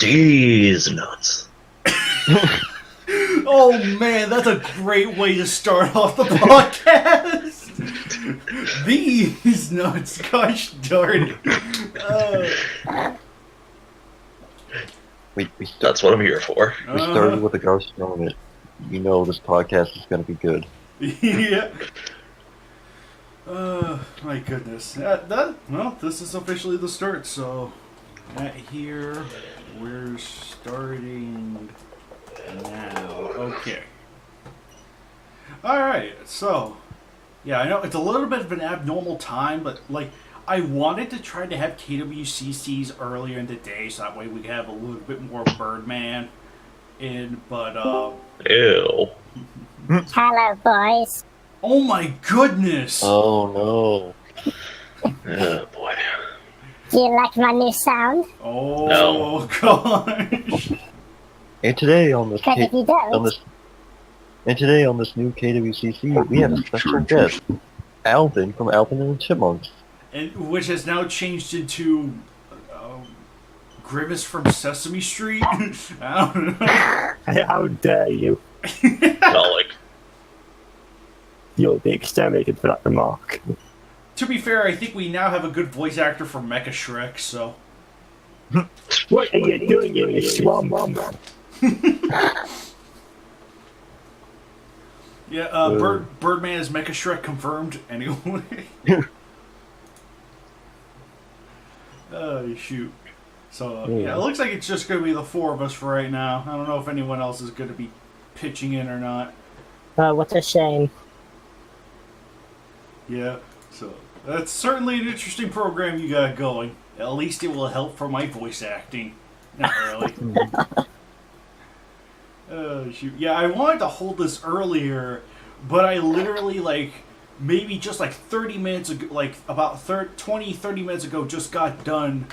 These nuts. Oh man, that's a great way to start off the podcast. These nuts, gosh darn it. That's what I'm here for. We started with a ghost moment. You know this podcast is going to be good. Yeah. My goodness. Well, this is officially the start, so here we're starting now. Okay. Alright, so yeah, I know it's a little bit of an abnormal time, but like I wanted to try to have KWCCs earlier in the day so that way we could have a little bit more Birdman in, but Ew. Hello, boys. oh my goodness! Oh Oh boy. Do you like my new sound? Oh No. gosh! no! And today on this Because if you don't, today on this new KWCC, we have a special guest, Alvin from Alvin and the Chipmunks. And which has now changed into Grimace from Sesame Street. I don't know. How dare you? Not like You'll be exterminated for that remark. To be fair, I think we now have a good voice actor for Mecha Shrek, so. What are you doing, you swamp? Yeah, Birdman is Mecha Shrek confirmed anyway. Oh, shoot. So, yeah, it looks like it's just going to be the four of us for right now. I don't know if anyone else is going to be pitching in or not. what a shame. Yeah, so that's certainly an interesting program you got going. At least it will help for my voice acting. Not really. Oh, shoot. Yeah, I wanted to hold this earlier, but I literally, like, maybe just like 30 minutes ago, like about 20, 30 minutes ago, just got done,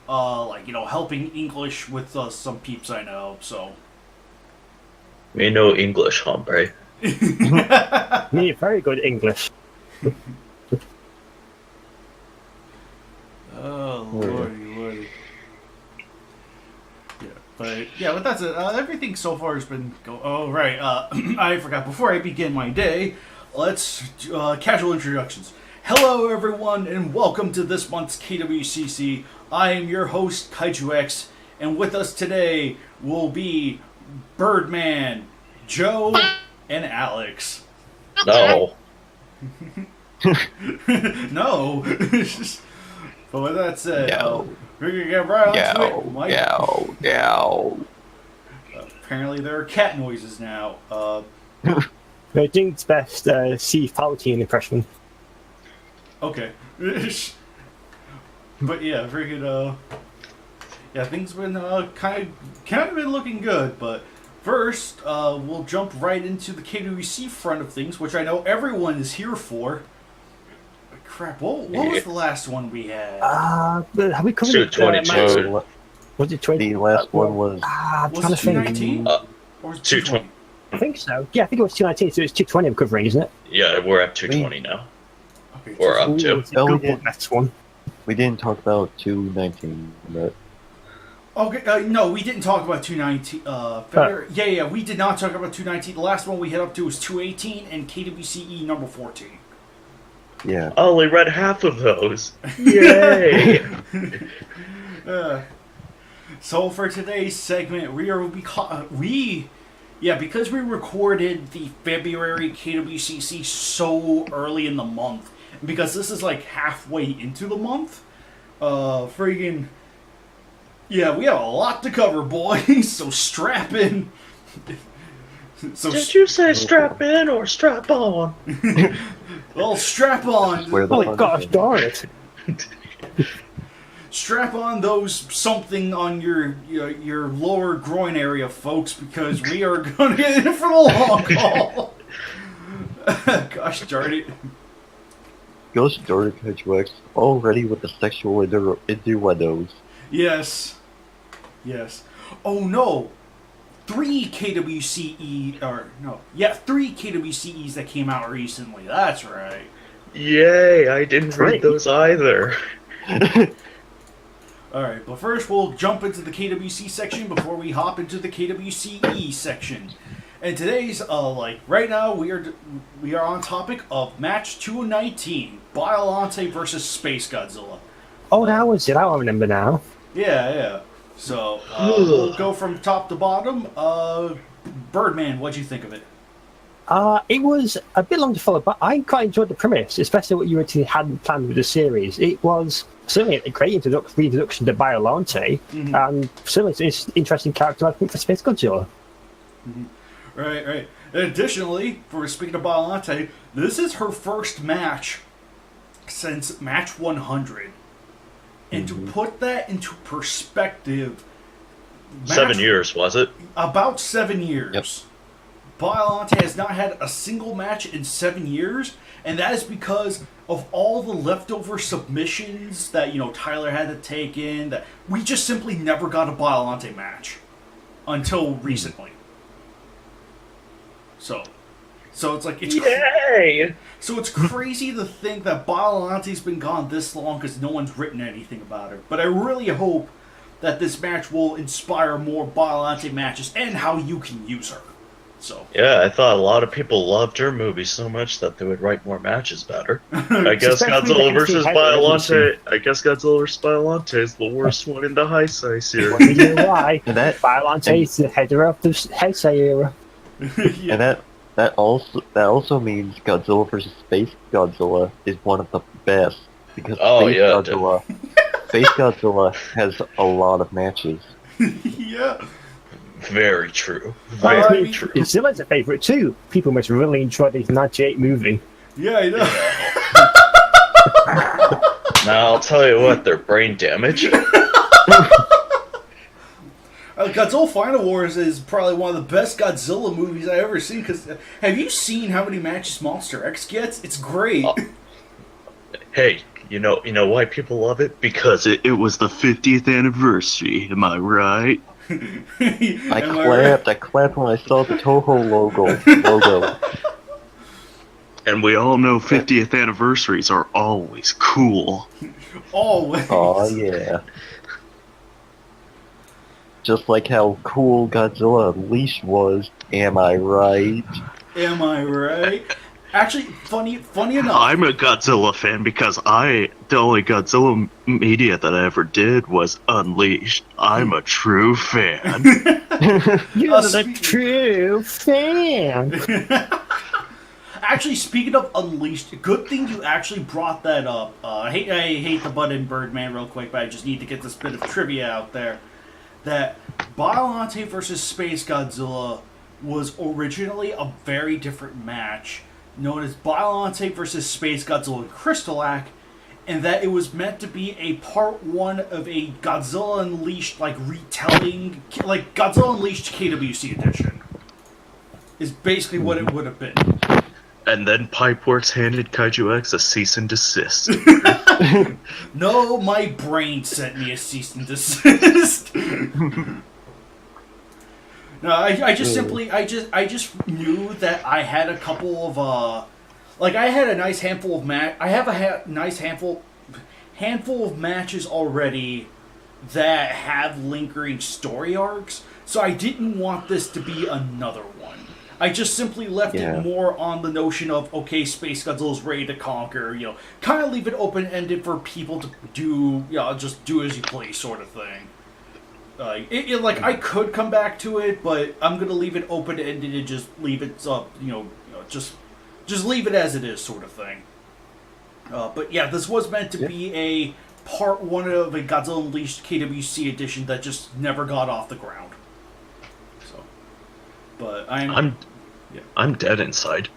like, you know, helping English with some peeps I know, so. we know English, hombre. Me, very good English. Oh, lordy. Yeah, but that's it. Everything so far has been oh, right. I forgot. Before I begin my day, let's casual introductions. Hello, everyone, and welcome to this month's KWCC. I am your host, Kaiju, and with us today will be Birdman, Joe, and Alex. No. No. But with that said, Yo. we're going to get right on to it. Yow. Apparently there are cat noises now. I think it's best see Fauci impression. Okay. But yeah, freaking yeah, things been kind of been looking good, but first, we'll jump right into the KWC front of things, which I know everyone is here for. Crap, what was the last one we had? Have we covered it? 22. Was it 20? The last one was... I'm Was trying it to think. 219? Or was it 220. I think so. Yeah, I think it was 219, so it's 220 I'm covering, isn't it? Yeah, we're at 220 now. Okay, Or up to. It's a good one, next one. We didn't talk about 219, but... Okay, no, we didn't talk about 219. Yeah, we did not talk about 219. The last one we hit up to was 218 and KWCE number 14. Yeah. I only read half of those. Yay! So for today's segment, because we recorded the February KWCC so early in the month, and because this is like halfway into the month, friggin', yeah, we have a lot to cover, boys. So strap in. So Did you say strap in or strap on? well, strap on. Where the Oh my fun gosh, is. darn it. Strap on those something on your lower groin area, folks, because we are going to get in for the long haul. Gosh darn it. Ghost Daughter KWC already with the sexual innuendos. Yes. Oh no. 3 KWCEs that came out recently. That's right. Yay, I didn't read those either. Alright, but first we'll jump into the KWC section before we hop into the KWCE section. And today's, right now we are on topic of match 219, Biollante versus Space Godzilla. Oh, that was it. I don't remember now. Yeah. So, we'll go from top to bottom. Birdman, what'd you think of it? It was a bit long to follow, but I quite enjoyed the premise, especially what you originally had planned with the series. It was certainly a great reintroduction to Biollante, and certainly it's an interesting character, I think, for Space Godzilla. Right. Additionally, speaking of Biollante, this is her first match since match 100. And to put that into perspective... 7 years, was it? About 7 years. Yep. Biollante has not had a single match in 7 years, and that is because of all the leftover submissions that, Tyler had to take in, that we just simply never got a Biollante match until recently. So it's like, Yay! So it's crazy to think that Biolante's been gone this long because no one's written anything about her. But I really hope that this match will inspire more Biollante matches and how you can use her. So Yeah, I thought a lot of people loved her movie so much that they would write more matches better. I guess Godzilla versus Biollante. Is the worst one in the Heisei series. You know why? Biollante is the header of the Heisei era. And that also means Godzilla vs. Space Godzilla is one of the best because Space Godzilla has a lot of matches. Yeah. Very true. Very true. Godzilla's a favourite too. People must really enjoy the 98 movie. Yeah, I know. Now I'll tell you what, they're brain damage. Godzilla Final Wars is probably one of the best Godzilla movies I've ever seen. Because have you seen how many matches Monster X gets? It's great. Hey, you know why people love it? Because it was the 50th anniversary. Am I right? I clapped when I saw the Toho logo. And we all know 50th anniversaries are always cool. Always. Oh yeah. Just like how cool Godzilla Unleashed was. Am I right? Am I right? Actually, funny enough. I'm a Godzilla fan because the only Godzilla media that I ever did was Unleashed. I'm a true fan. You're the true fan. Actually, speaking of Unleashed, good thing you actually brought that up. I hate to butt in Birdman real quick, but I just need to get this bit of trivia out there. That Biollante versus Space Godzilla was originally a very different match, known as Biollante versus Space Godzilla and Crystalak, and that it was meant to be a part one of a Godzilla Unleashed, retelling, Godzilla Unleashed KWC edition. Is basically what it would have been. And then Pipeworks handed Kaiju X a cease and desist. No, my brain sent me a cease and desist. No, I just knew that I had a couple of I had a nice handful of nice handful of matches already that have lingering story arcs, so I didn't want this to be another one. I just simply left it more on the notion of, okay, Space Godzilla's ready to conquer, kind of leave it open-ended for people to do, just do as you please sort of thing. I could come back to it, but I'm going to leave it open-ended and just leave it, just leave it as it is sort of thing. But yeah, this was meant to be a part one of a Godzilla Unleashed KWC edition that just never got off the ground. But I'm dead inside.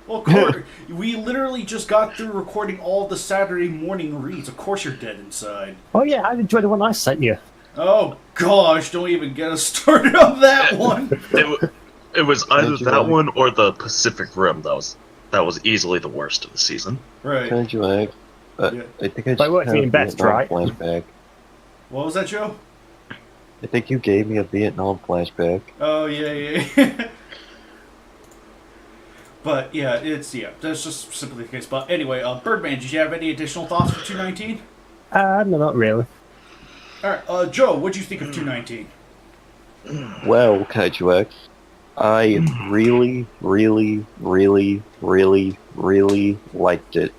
Well, Corey, we literally just got through recording all the Saturday morning reads. Of course you're dead inside. Oh yeah, I enjoyed the one I sent you. Oh gosh, don't even get us started on that one. It was either that one or the Pacific Rim that was easily the worst of the season. Right. Kaiju X. I think I just By what being best, right? Flashback. What was that, Joe? I think you gave me a Vietnam flashback. Oh, yeah. But, that's just simply the case. But anyway, Birdman, did you have any additional thoughts for 219? No, not really. Alright, Joe, what'd you think of 219? Well, Kaiju X, I really, really, really, really, really liked it.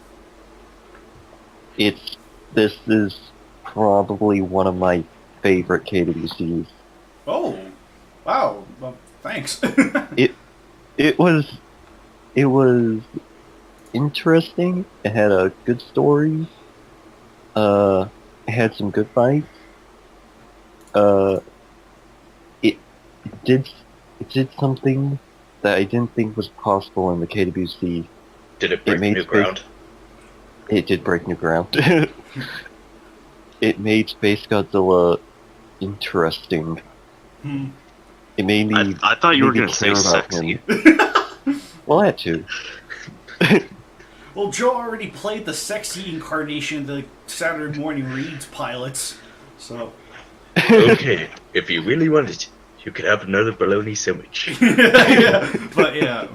This is probably one of my favorite KWCs. Oh, wow. Well, thanks. It was interesting. It had a good story. It had some good fights. It did something that I didn't think was possible in the KWC. Did it break new ground? It did break new ground. It made Space Godzilla interesting. It made me. I thought you were going to say sexy. Well, that too. Well, Joe already played the sexy incarnation of the Saturday Morning Reads pilots, so. Okay, if you really wanted to, you could have another bologna sandwich. Yeah, but yeah.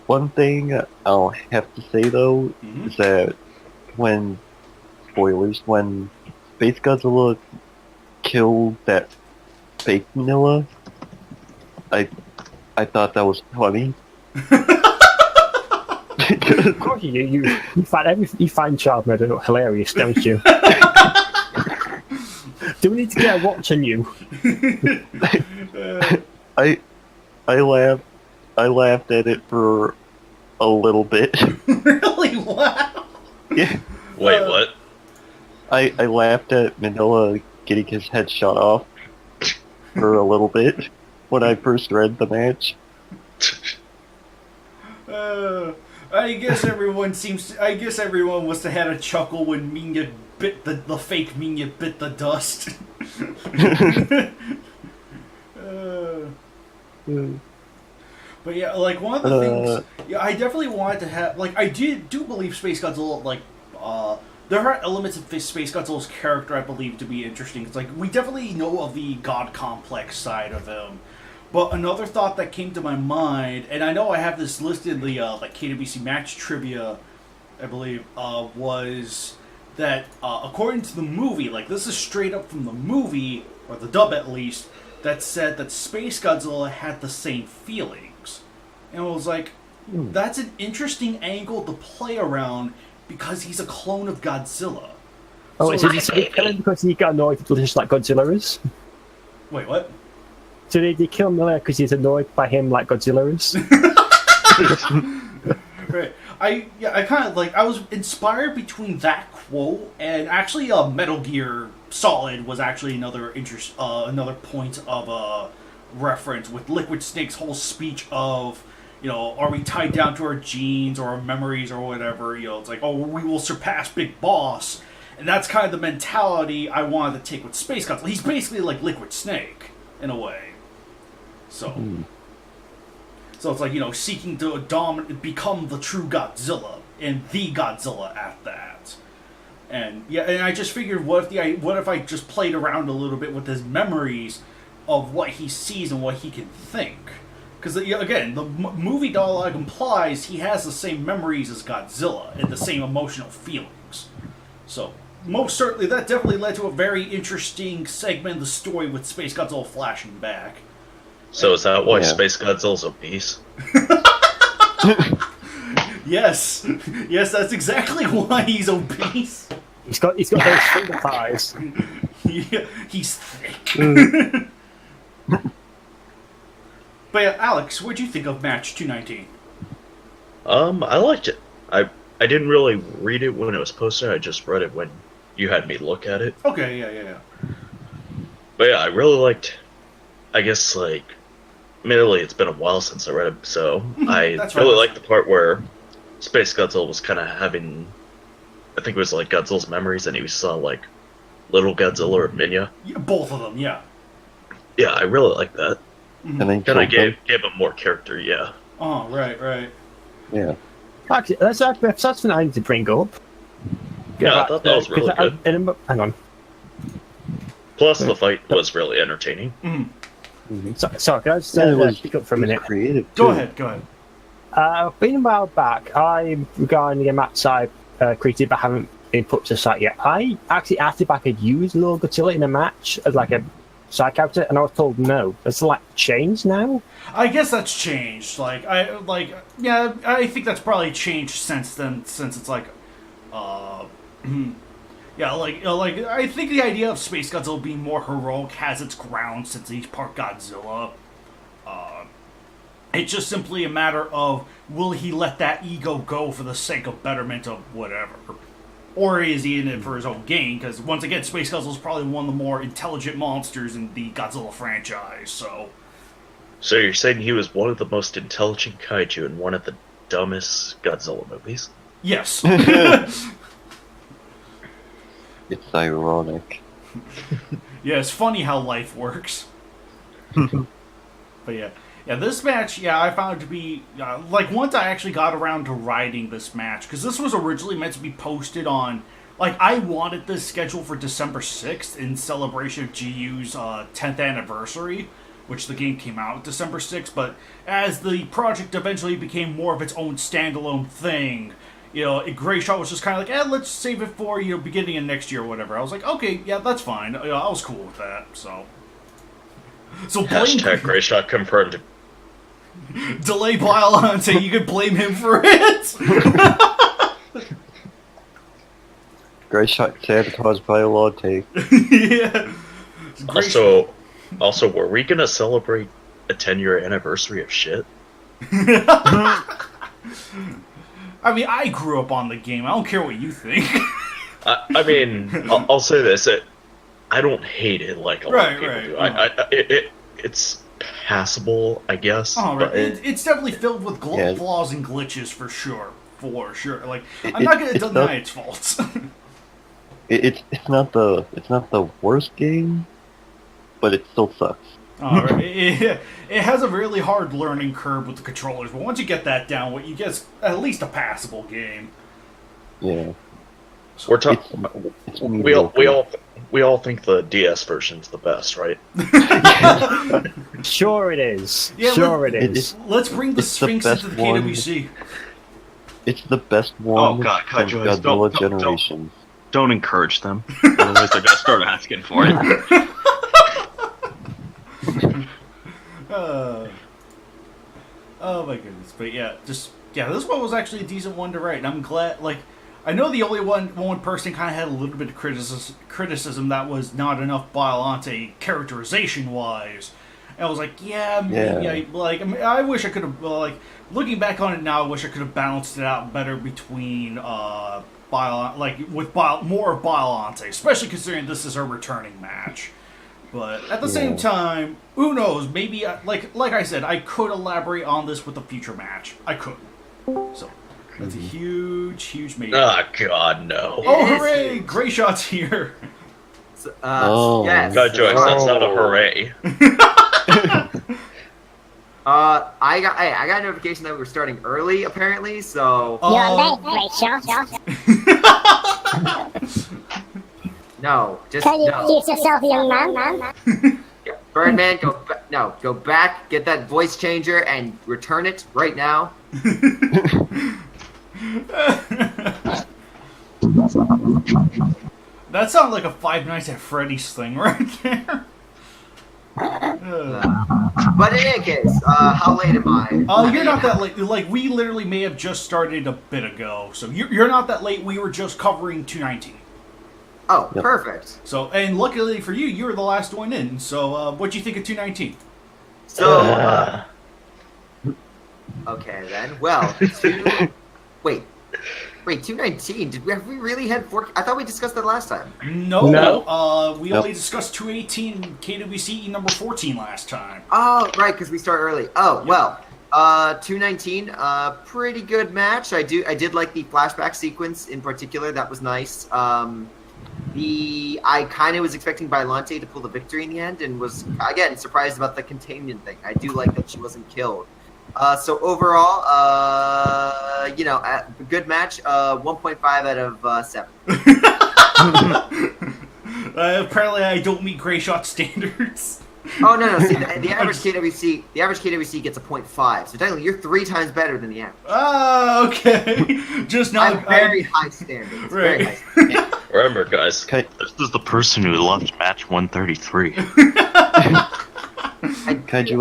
One thing I'll have to say though is that when Space Godzilla killed that fake Manila, I thought that was funny. Of course you find child murder hilarious, don't you? Do we need to get a watch on you? I laughed at it for a little bit. Really? Wow. Yeah. Wait, what? I laughed at Manila getting his head shot off for a little bit when I first read the match. I guess everyone must have had a chuckle when Minya bit the fake Minya bit the dust. But yeah, like one of the things, yeah, I definitely wanted to have, like, I do believe Space Godzilla, like, there are elements of Space Godzilla's character I believe to be interesting. It's like, we definitely know of the god complex side of him. But another thought that came to my mind, and I know I have this listed in the like KWC Match trivia, I believe, was that according to the movie, like this is straight up from the movie, or the dub at least, that said that Space Godzilla had the same feelings. And I was like, that's an interesting angle to play around because he's a clone of Godzilla. Oh, so is it because he got annoyed just like Godzilla is? Wait, what? So they kill Miller because he's annoyed by him like Godzilla is? Right. I kind of like, I was inspired between that quote and actually Metal Gear Solid was actually another point of reference with Liquid Snake's whole speech of, you know, are we tied down to our genes or our memories or whatever, you know, it's like, oh, we will surpass Big Boss. And that's kind of the mentality I wanted to take with Space Godzilla. He's basically like Liquid Snake, in a way. So it's like, you know, seeking to become the true Godzilla, and the Godzilla at that. And yeah, and I just figured, what if I just played around a little bit with his memories of what he sees and what he can think? Because again, the movie dialogue implies he has the same memories as Godzilla and the same emotional feelings. So most certainly, that definitely led to a very interesting segment of the story with Space Godzilla flashing back. So is that why Space Godzilla's obese? Yes, that's exactly why he's obese. He's got those finger thighs. Yeah, he's thick. But yeah, Alex, what'd you think of Match 219? I liked it. I didn't really read it when it was posted. I just read it when you had me look at it. Okay, yeah. But yeah, I really liked. I guess like, admittedly, it's been a while since I read it, so I really liked the part where Space Godzilla was kind of having. I think it was like Godzilla's memories, and he saw like little Godzilla or Minya. Yeah, both of them, yeah. Yeah, I really like that. And then kind of gave him more character, yeah. Oh, right. Yeah. Actually, that's something I need to bring up. Yeah, I thought that was really good. Hang on. Plus, the fight was really entertaining. Sorry, can I just speak up for a minute? Creative. Go ahead. Been a while back. I'm regarding a match I created but haven't been put to the site yet. I actually asked if I could use Lord Godzilla in a match as like a side character, and I was told no. It's like changed now. I guess that's changed. I think that's probably changed since then. Since it's like, yeah, I think the idea of Space Godzilla being more heroic has its grounds since he's part Godzilla. It's just simply a matter of will he let that ego go for the sake of betterment of whatever, or is he in it for his own gain? Because once again, Space Godzilla is probably one of the more intelligent monsters in the Godzilla franchise. So you're saying he was one of the most intelligent kaiju in one of the dumbest Godzilla movies? Yes. It's ironic. Yeah, it's funny how life works. But yeah, this match, I found it to be once I actually got around to writing this match, because this was originally meant to be posted on. I wanted this scheduled for December 6th in celebration of GU's 10th anniversary, which the game came out December 6th. But as the project eventually became more of its own standalone thing, Grayshot was just kind of like, let's save it for beginning of next year or whatever. I was like, okay, yeah, that's fine. I was cool with that. So hashtag Grayshot confirmed. Delay Biollante, you could blame him for it. Grayshot sabotaged Biollante. Yeah. Also, were we gonna celebrate a 10-year anniversary of shit? I mean, I grew up on the game. I don't care what you think. I mean, I'll say this: I don't hate it like a lot of people do. It's passable, I guess. Oh, right. It's definitely filled with flaws and glitches for sure. I'm not gonna deny its faults. It's not the worst game, but it still sucks. Oh, right. It has a really hard learning curve with the controllers, but once you get that down, what you get is at least a passable game. Yeah. We're talking. We all think the DS version's the best, right? Sure it is. Yeah, sure it is. Let's bring the Sphinx into the KWC. It's the best one. Oh God, from Godzilla Generations. Don't encourage them. Otherwise, they're gonna start asking for it. Oh my goodness, but this one was actually a decent one to write, and I'm glad. I know the only one person kind of had a little bit of criticism that was not enough Biollante characterization wise. And I was like, I wish I could have looking back on it now, I wish I could have balanced it out better between more of Biollante, especially considering this is her returning match. But at the same time, who knows? Maybe, like I said, I could elaborate on this with a future match. I could. So, that's a huge maybe. Oh, God, no. Oh, hooray! Grayshot's here. Yes. God, Joyce, that's not a hooray. I got a notification that we were starting early, apparently, so... You're late, Grayshot. No, just Can you no. excuse yourself, young man? Birdman, go back, get that voice changer, and return it right now. That sounds like a Five Nights at Freddy's thing right there. But in any case, how late am I? You're not that late. We literally may have just started a bit ago, so you're not that late. We were just covering 219. Oh, yep. Perfect. So, and luckily for you, you were the last one in. So, what'd you think of 219? So, okay then. Well, wait, 219. Have we really had 4? I thought we discussed that last time. No. We only discussed 218 KWCE number 14 last time. Oh, right, because we start early. Oh, well. 219, pretty good match. I did like the flashback sequence in particular. That was nice. I kind of was expecting Biollante to pull the victory in the end, and was again surprised about the containment thing. I do like that she wasn't killed. So overall, a good match. 1.5 out of 7. Apparently, I don't meet Grayshot standards. Oh no! See, the average KWC gets a 0.5. So technically, you're 3 times better than the average. Oh, okay. Just not very high standards. Right. Very high standards. Remember, guys, this is the person who left match 133. I do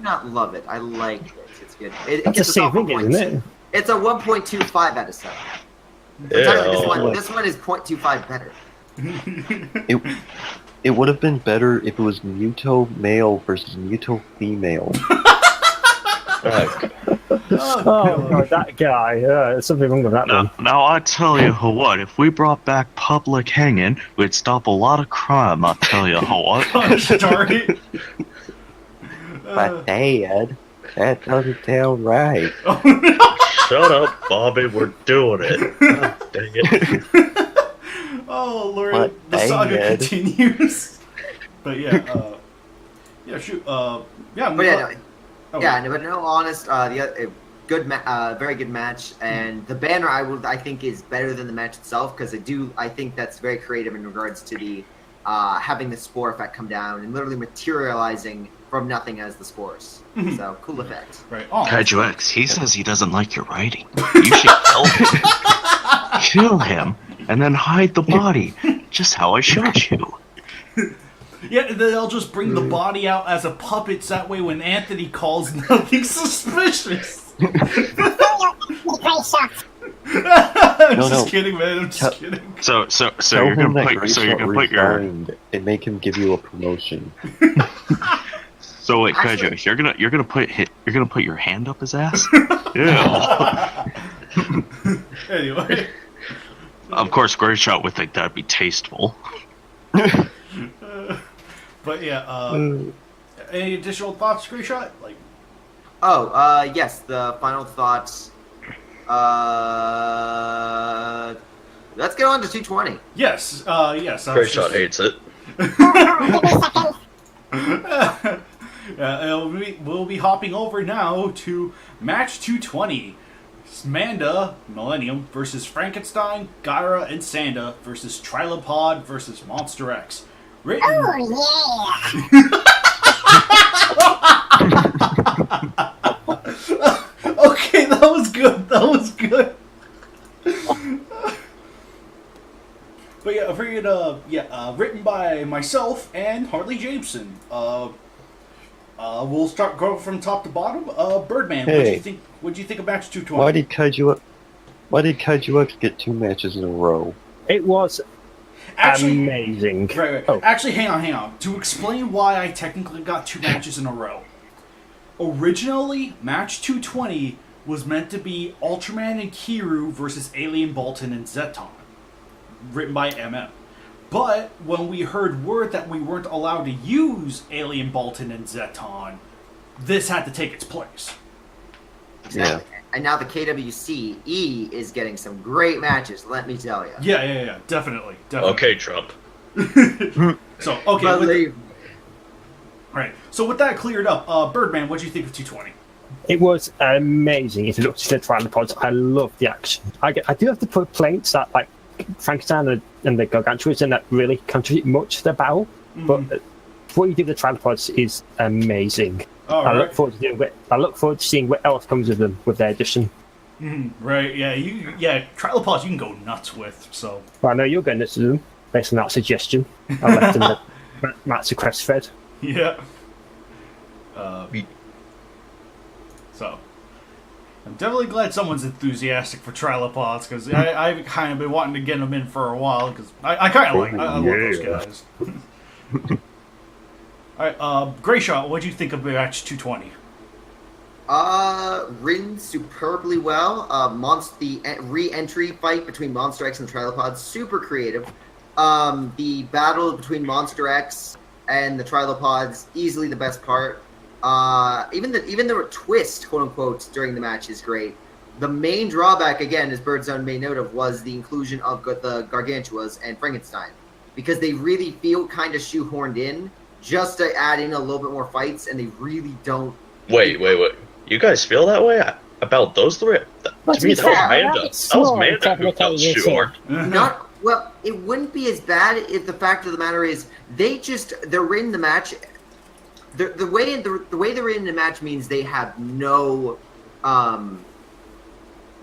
not love it. I like it. It's good. That's the same thing, isn't it? It's a 1.25 out of 7. Yeah. This one is 0.25 better. It would have been better if it was Muto male versus Muto female. Oh, that guy. There's something wrong with that one. Now, I tell you what, if we brought back public hanging, we'd stop a lot of crime, I tell you what. Darn it. But Dad, that doesn't sound right. Oh, no. Shut up, Bobby, we're doing it. God dang it. Oh, Lord, the saga continues. But yeah, shoot, but no, honest, very good match, and the banner I think is better than the match itself because I think that's very creative in regards to the having the spore effect come down and literally materializing from nothing as the spores. So cool effect. Right. Oh, Kaiju X, he says he doesn't like your writing. You should kill him. Kill him, and then hide the body, just how I showed you. Yeah, they'll just bring the body out as a puppet, so that way when Anthony calls, nothing's suspicious. Just kidding, man. I'm just kidding. So you're gonna put your and make him give you a promotion. So wait, Kaiju, you're gonna put your hand up his ass? Yeah. Anyway. Of course, Great Shot would think that'd be tasteful. But yeah, any additional thoughts, Great Shot? Yes, the final thoughts. Let's get on to 220. Yes, yes. Great Shot hates it. We'll be hopping over now to match 220. Manda, Millennium, versus Frankenstein, Gyra, and Sanda versus Trilopod versus Monster X. Written... Oh, yeah! Okay, that was good. That was good. But yeah, I figured, written by myself and Harley Jameson. We'll start going from top to bottom. Birdman, hey. What'd you think of match 220? Why did Kaiju X get 2 matches in a row? It was amazing. Right. Oh. Actually, hang on. To explain why I technically got 2 matches in a row. Originally, match 220 was meant to be Ultraman and Kiru versus Alien Bolton and Zeton. Written by MM. But when we heard word that we weren't allowed to use Alien Bolton and Zeton, this had to take its place. Exactly. Yeah. And now the KWCE is getting some great matches, let me tell you. Yeah, definitely. Okay, Trump. So, okay. Alright, so with that cleared up, Birdman, what do you think of 220? It was amazing. If you look at the Trilopods, I love the action. I do have to put plates that, like, Frankenstein and the Gargantuans and that really contribute much to the battle, but what you do with the Trilopods is amazing. I look forward to seeing what else comes with them with their addition. Right? Yeah. Trilopods you can go nuts with. So. Well, I know you're going nuts with them based on that suggestion. I left them Matt's request thread. Yeah. So. I'm definitely glad someone's enthusiastic for Trilopods, because I've kind of been wanting to get them in for a while, because I kind of I love those guys. Alright, Grey Shot, what do you think of match 220? Written superbly well. The re-entry fight between Monster X and the Trilopods, super creative. The battle between Monster X and the Trilopods, easily the best part. Even the twist, quote unquote, during the match is great. The main drawback, again, as Birdzone made note of, was the inclusion of the Gargantuas and Frankenstein, because they really feel kind of shoehorned in just to add in a little bit more fights, and they really don't. Wait. You guys feel that way about those three? To me, that was Manda who felt shoehorned. Not well. It wouldn't be as bad if the fact of the matter is they're in the match. the way they're in the match means they have no,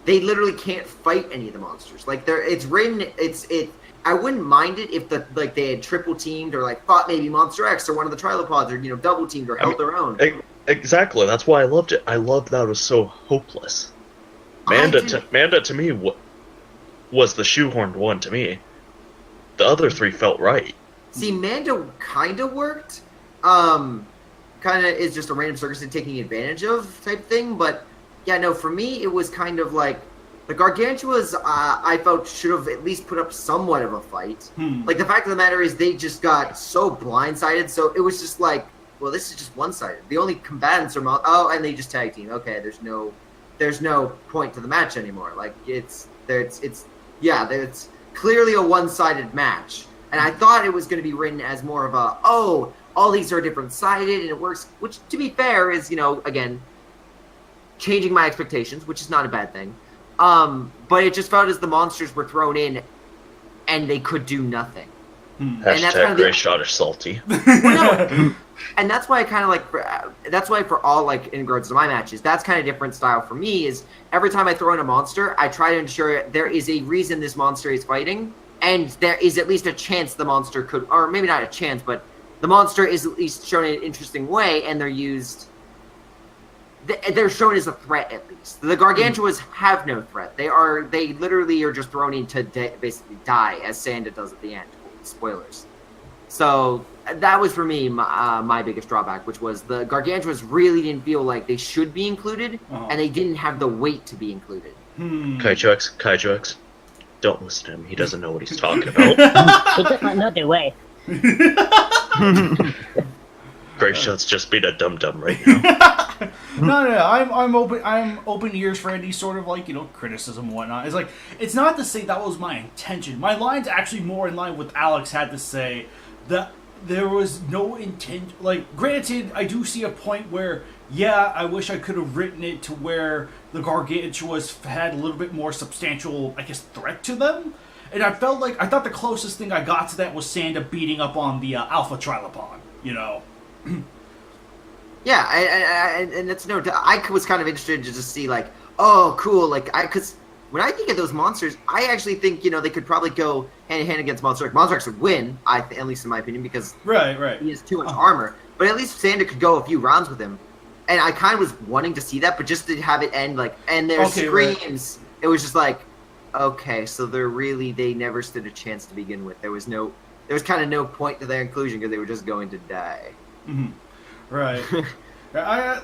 they literally can't fight any of the monsters. Like it's written, I wouldn't mind it if they had triple teamed or like fought maybe Monster X or one of the trilopods or double teamed or held their own. Exactly. That's why I loved it. I loved that it was so hopeless. Manda to me was the shoehorned one to me. The other three felt right. See, Manda kind of worked. Kind of is just a random circus taking advantage of type thing, but yeah, no, for me it was kind of like the Gargantuas. I felt should have at least put up somewhat of a fight. Like the fact of the matter is they just got so blindsided, so it was just like, well, this is just one-sided. The only combatants are and they just tag team. Okay, there's no point to the match anymore. Like it's clearly a one-sided match. And I thought it was going to be written as more of a, all these are different-sided and it works, which to be fair is, again, changing my expectations, which is not a bad thing. But it just felt as the monsters were thrown in and they could do nothing. And that's kind of Gray Shot is salty. And that's why I kind of like, that's why for all like in regards to my matches, that's kind of different style for me is every time I throw in a monster, I try to ensure there is a reason this monster is fighting. And there is at least a chance the monster could, or maybe not a chance, but the monster is at least shown in an interesting way, and they're shown as a threat at least. The Gargantuas have no threat. They literally are just thrown in to basically die, as Sanda does at the end. Spoilers. So that was for me my biggest drawback, which was the Gargantuas really didn't feel like they should be included, and they didn't have the weight to be included. Kaiju X. Don't listen to him. He doesn't know what he's talking about. He does not know the way. Gray Shot's just being a dum-dum right now. No. I'm open ears for any sort of criticism and whatnot. It's like it's not to say that was my intention. My line's actually more in line with Alex had to say that there was no intent. Like, granted, I do see a point where, yeah, I wish I could have written it to where the Gargantuas had a little bit more substantial, I guess, threat to them. And I thought the closest thing I got to that was Sanda beating up on the Alpha Trilopod, Yeah, and that's I was kind of interested to just see, like, oh, cool, because when I think of those monsters, I actually think, they could probably go hand-in-hand against Monster X. Monster X would win, at least in my opinion, because right. he has too much armor. But at least Sanda could go a few rounds with him. And I kind of was wanting to see that, but just to have it end, and their screams, right. It was just like, okay, so they never stood a chance to begin with. There was kind of no point to their inclusion because they were just going to die. Mm-hmm. Right.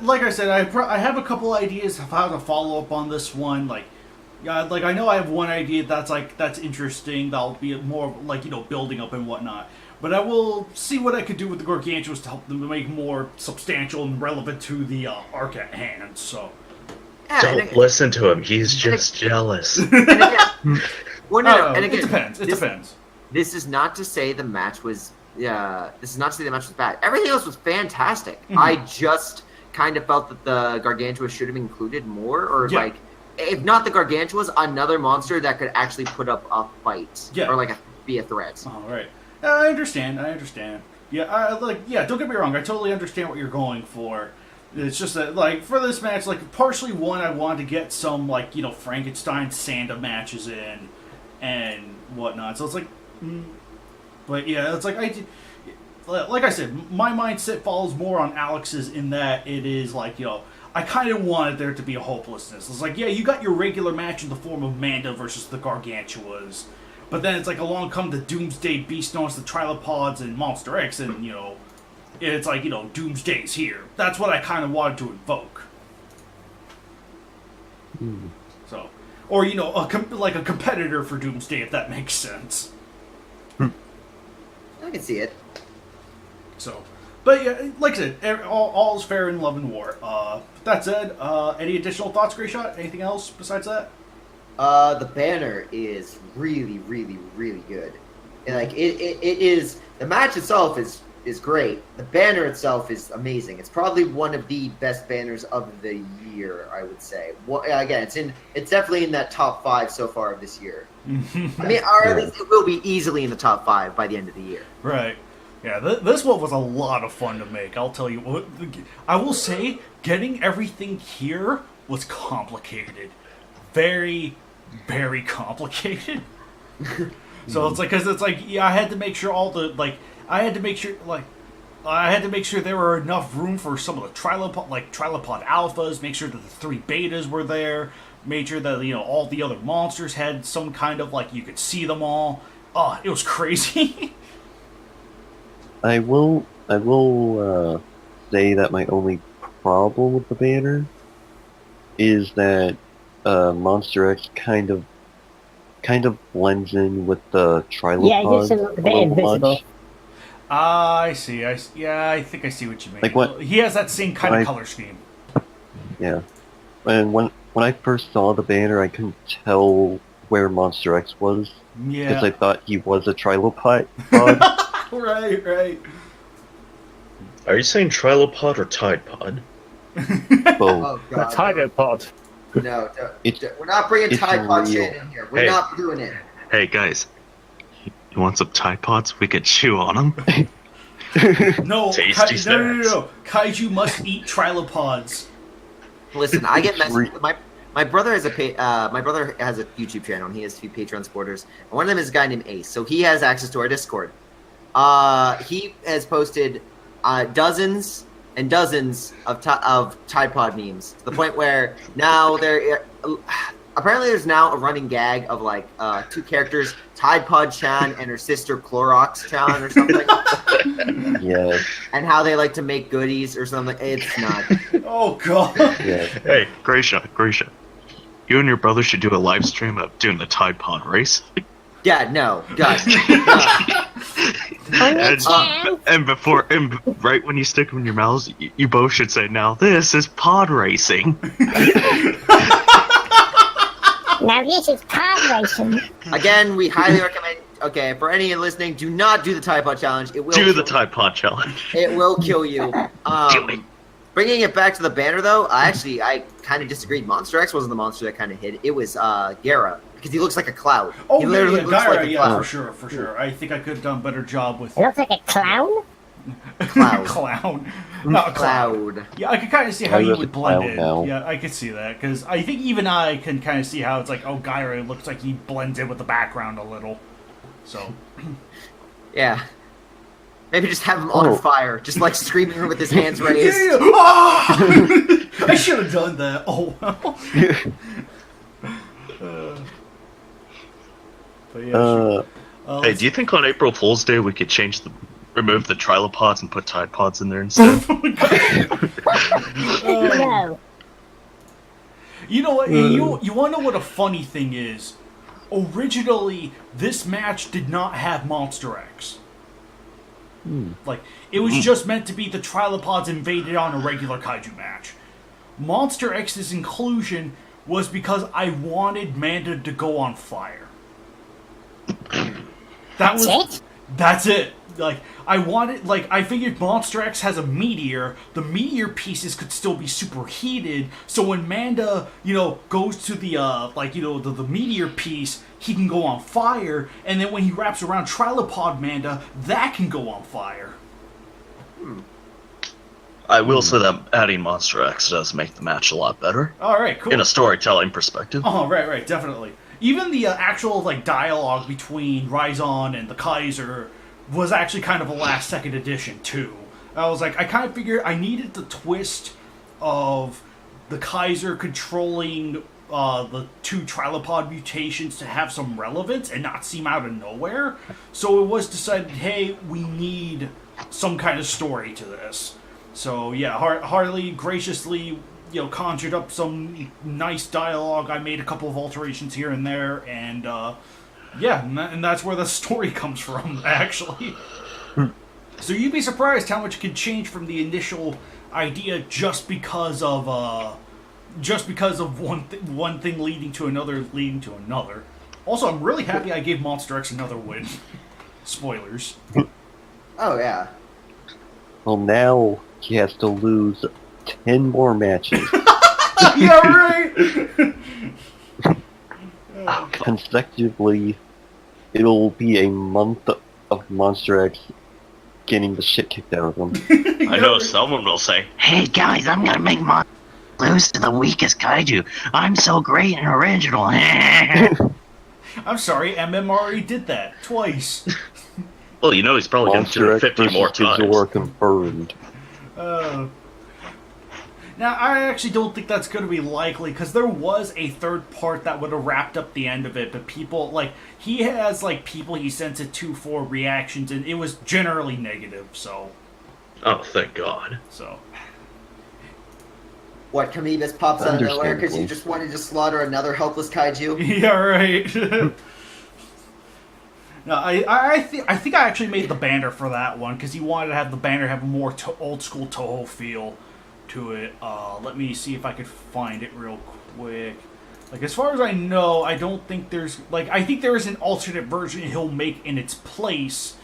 Like I said, I have a couple ideas of how to follow up on this one. I know I have one idea that's interesting. That'll be more building up and whatnot. But I will see what I could do with the Gargantuas to help them make more substantial and relevant to the arc at hand. So. Don't listen to him. He's just jealous. And again, and again, it depends. It depends. This is not to say the match was. This is not to say the match was bad. Everything else was fantastic. Mm-hmm. I just kind of felt that the Gargantua should have included more, or if not the Gargantuas, another monster that could actually put up a fight, or be a threat. Oh, right. I understand. Yeah, don't get me wrong. I totally understand what you're going for. It's just that, for this match, partially one, I wanted to get some, Frankenstein Sanda matches in and whatnot. So it's but yeah, it's like I said, my mindset falls more on Alex's in that it is I kind of wanted there to be a hopelessness. It's you got your regular match in the form of Manda versus the Gargantuas, but then it's along come the Doomsday Beast known as the Trilopods and Monster X, and it's Doomsday's here. That's what I kind of wanted to invoke. So, or a competitor for Doomsday, if that makes sense. I can see it. So, but yeah, like I said, all is fair in love and war. That said, any additional thoughts, Gray Shot? Anything else besides that? The banner is really, really, really good. And it is. The match itself is great. The banner itself is amazing. It's probably one of the best banners of the year, I would say. Well, again, it's definitely in that top 5 so far of this year. I mean, or at least it will be easily in the top 5 by the end of the year. Right. Yeah, this one was a lot of fun to make. I'll tell you what. I will say, getting everything here was complicated. Very, very complicated. So it's like, because it's like, yeah, I had to make sure I had to make sure there were enough room for some of the trilopod alphas, make sure that the 3 betas were there, made sure that, all the other monsters had some kind of, you could see them all. Oh, it was crazy. I will say that my only problem with the banner is that Monster X kind of blends in with the trilopod. Yeah, it just looks a bit invisible. Much. I see. Yeah, I think I see what you mean. He has that same kind of color scheme. Yeah, and when I first saw the banner, I couldn't tell where Monster X was. Yeah, because I thought he was a trilopod. Right. Are you saying trilopod or Tide Pod? Both. Oh, God. A Tide Pod. No, we're not bringing Tide Pod shit in here. We're not doing it. Hey, guys. You want some Tide Pods? We could chew on them. No, Tasty snacks. No. Kaiju must eat trilopods. Listen, I get messed with my brother has a YouTube channel, and he has 2 Patreon supporters. And one of them is a guy named Ace, so he has access to our Discord. He has posted dozens and dozens of Tide Pod memes, to the point where now apparently there's now a running gag of 2 characters, Tide Pod Chan and her sister Clorox Chan or something. Yeah. And how they like to make goodies or something. It's not. Oh, God. Yeah. Hey, Gracia. You and your brother should do a live stream of doing the Tide Pod race. Yeah, no, guys. And right when you stick them in your mouths, you both should say, "Now this is pod racing." Now this is pod racing. Again, we highly recommend. Okay, for any listening, do not do the Tide Pod challenge. It will do the Tide Pod challenge. It will kill you. Do it. Bringing it back to the banner, though, I kind of disagreed. Monster X wasn't the monster that kind of hid. It was Gara, because he looks like a cloud. Oh, he literally looks Gara, like a cloud. for sure. I think I could have done a better job with... It looks like a clown? Cloud. Clown. Not a cloud. Yeah, I could kind of see how you would blend in. Now. Yeah, I could see that, because I think even I can kind of see how it's like, oh, Gara looks like he blends in with the background a little. So... Yeah. Maybe just have him on fire, just screaming with his hands raised. Yeah. Oh! I should have done that. Oh well. But yeah. Hey, do you think on April Fool's Day we could remove the trilopods and put Tide Pods in there instead? No. You know what? You want to know what a funny thing is? Originally, this match did not have Monster X. It was just meant to be the trilopods invaded on a regular Kaiju match. Monster X's inclusion was because I wanted Manda to go on fire. That's it. I figured Monster X has a meteor. The meteor pieces could still be superheated, so when Manda, goes to the the meteor piece, he can go on fire, and then when he wraps around Trilopod Manda, that can go on fire. I will say that adding Monster X does make the match a lot better. All right, cool. In a storytelling perspective. Oh, right, definitely. Even the actual dialogue between Raizon and the Kaiser was actually kind of a last-second addition, too. I kind of figured I needed the twist of the Kaiser controlling the 2 trilopod mutations to have some relevance and not seem out of nowhere. So it was decided, hey, we need some kind of story to this. So yeah, Harley graciously conjured up some nice dialogue. I made a couple of alterations here and there, and and that's where the story comes from, actually. So you'd be surprised how much can change from the initial idea just because of one thing leading to another. Also, I'm really happy I gave Monster X another win. Spoilers. Oh yeah. Well, now he has to lose 10 more matches. Yeah, right. Consecutively, it'll be a month of Monster X getting the shit kicked out of them. I know someone will say, "Hey guys, I'm gonna make my lose to the weakest kaiju. I'm so great and original." I'm sorry, MM already did that twice. Well, he's probably going to do it 50 more times. Gojira confirmed. Now, I actually don't think that's going to be likely, because there was a third part that would have wrapped up the end of it, but people, he has, people he sends it to for reactions, and it was generally negative, so... Oh, thank God. So... What, Kamibus pops out of nowhere because you just wanted to slaughter another helpless kaiju? Yeah, right. No, I think I actually made the banner for that one, because he wanted to have the banner have a more old-school Toho feel to it. Let me see if I could find it real quick. As far as I know, I don't think there's... I think there is an alternate version he'll make in its place,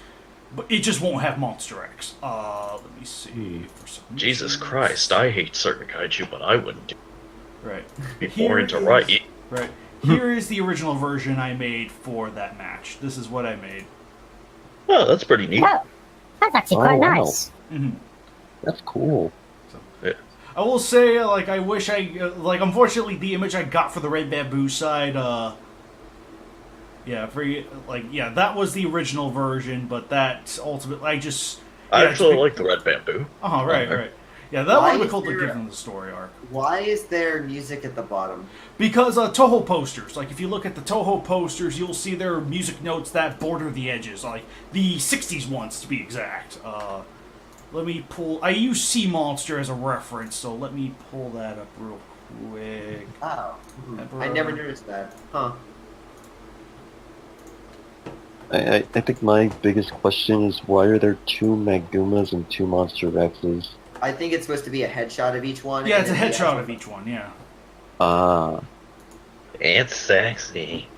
but it just won't have Monster X. Let me see. Jesus Christ, I hate certain kaiju, but I wouldn't do it. Right. Before into right. Right. Here is the original version I made for that match. This is what I made. Oh, that's pretty neat. Oh, that's actually quite nice. Mm-hmm. That's cool. Yeah. I will say, I wish unfortunately, the image I got for the Red Bamboo side, that was the original version, but that ultimately, I actually like the Red Bamboo. Oh, right. Yeah, that would have been cool to give them the story arc. Why is there music at the bottom? Because Toho posters. If you look at the Toho posters, you'll see their music notes that border the edges, the 60s ones to be exact. Let me pull... I use Sea Monster as a reference, so let me pull that up real quick. Oh. I never noticed that. Huh. I think my biggest question is why are there 2 Magumas and 2 Monster X's? I think it's supposed to be a headshot of each one. Yeah, it's a headshot of each one, yeah. It's sexy.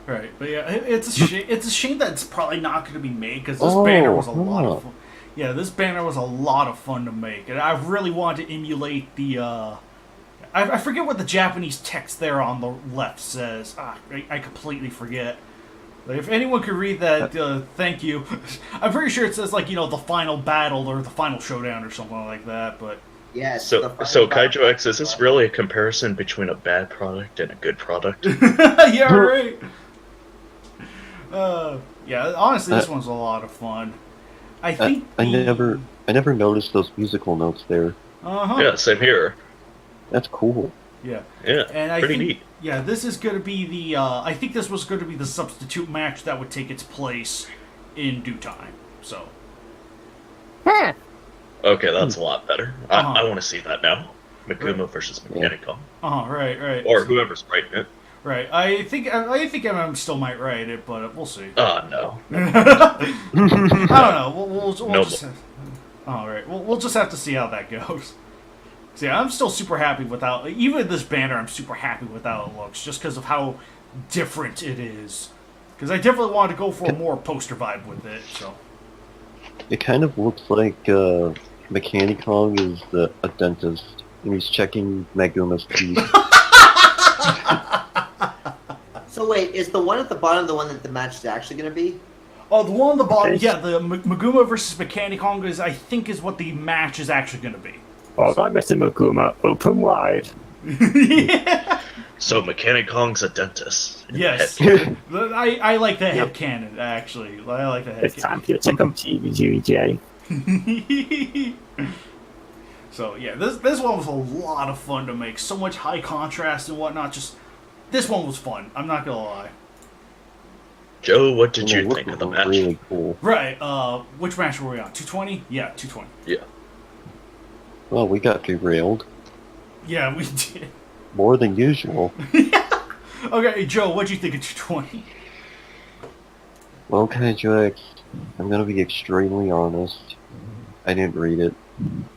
Right, but yeah, it's a shame that it's probably not going to be made, because this banner was a lot of fun. Yeah, this banner was a lot of fun to make, and I really wanted to emulate the, I forget what the Japanese text there on the left says. I completely forget. If anyone could read that, thank you. I'm pretty sure it says, the final battle or the final showdown or something like that, but... Yeah, so Kaiju X, is this really a comparison between a bad product and a good product? Yeah, right. Yeah, honestly, this one's a lot of fun. I think I never noticed those musical notes there. Yeah, same here. That's cool. Yeah. Yeah, and I pretty think, neat. Yeah, this is going to be the... I think this was going to be the substitute match that would take its place in due time, so... Huh. Okay, that's a lot better. I want to see that now. Maguma versus Mechanic Kong. Right. Or whoever's writing it. Right. I think MM still might write it, but we'll see. No. I don't know. We'll just... We'll just have to see how that goes. So yeah, I'm still super happy with how... Even this banner, I'm super happy with how it looks, just because of how different it is. Because I definitely wanted to go for a more poster vibe with it, so... It kind of looks like Mechanic Kong is a dentist, and he's checking Maguma's teeth. So wait, is the one at the bottom the one that the match is actually going to be? Oh, the one on the bottom, yeah, the Maguma versus Mechanic Kong I think is what the match is actually going to be. Oh, I missed Maguma. Open wide. Yeah. So Mechanic Kong's a dentist. Yes. I like that headcanon, actually. I like that headcanon. It's time for you to check on TV, Jay. So, yeah, this one was a lot of fun to make. So much high contrast and whatnot. This one was fun. I'm not going to lie. Joe, what did you think of the match? Really cool. Right. Which match were we on? 220? Yeah, 220. Yeah. Well, we got derailed. Yeah, we did. More than usual. Yeah. Okay, Joe, what'd you think of 220? Well, Kaiju X, I'm gonna be extremely honest. I didn't read it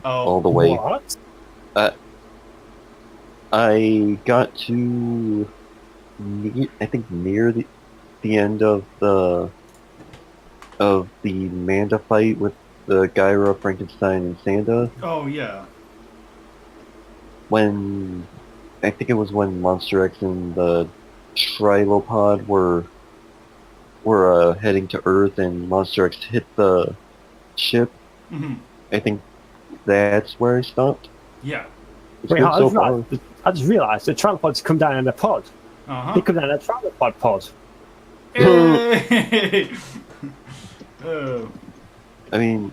all the way. What? I got to, I think, near the end of the Manda fight with the Gyra, Frankenstein, and Sanda. Oh yeah. I think it was when Monster X and the Trilopod were heading to Earth, and Monster X hit the ship. Mm-hmm. I think that's where I stopped. Yeah. Wait, I just realised the trilopods come down in a pod. Uh-huh. They come down in a trilopod pod. Hey! I mean,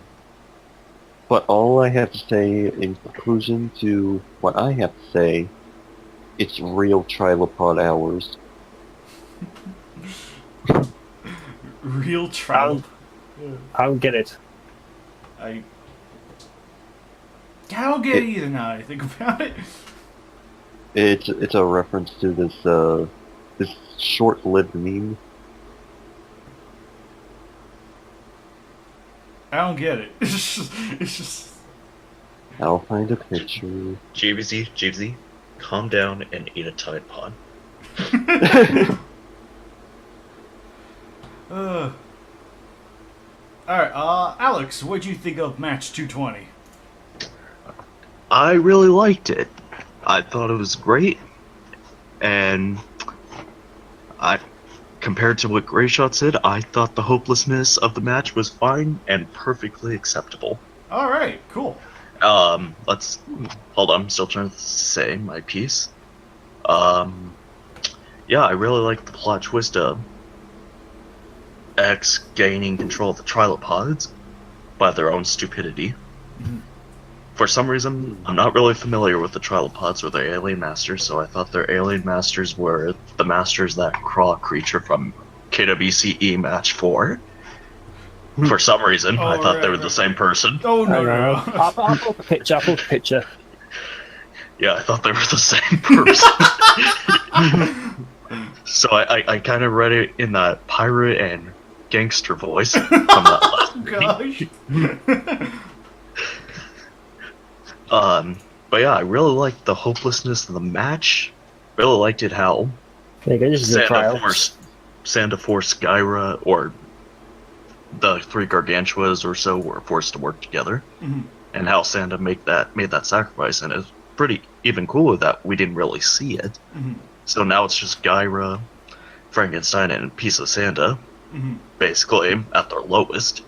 but all I have to say in conclusion to what I have to say, it's real trilopod hours. Real trilopod. I don't get it. I don't get it either now I think about it. It's a reference to this short-lived meme. I don't get it. It's just. I'll find a picture. GBZ, calm down and eat a Tide Pod. Alright, Alex, what'd you think of match 220? I really liked it. I thought it was great, and compared to what Greyshot said, I thought the hopelessness of the match was fine and perfectly acceptable. Alright, cool. Hold on, I'm still trying to say my piece. Yeah, I really like the plot twist of X gaining control of the trilopods by their own stupidity. Mm-hmm. For some reason, I'm not really familiar with the trilopods or their alien masters, so I thought their alien masters were the masters that craw creature from KWCE Match 4. For some reason, I thought they were the same person. Oh, no. I'll pull the picture. Yeah, I thought they were the same person. So I kind of read it in that pirate and gangster voice from that last Gosh. But yeah, I really liked the hopelessness of the match. Really liked it how Santa forced Gyra, or the three Gargantuas or so, were forced to work together, and how Santa made that sacrifice, and it's pretty even cooler that we didn't really see it. So now it's just Gyra, Frankenstein, and a piece of Santa, basically at their lowest,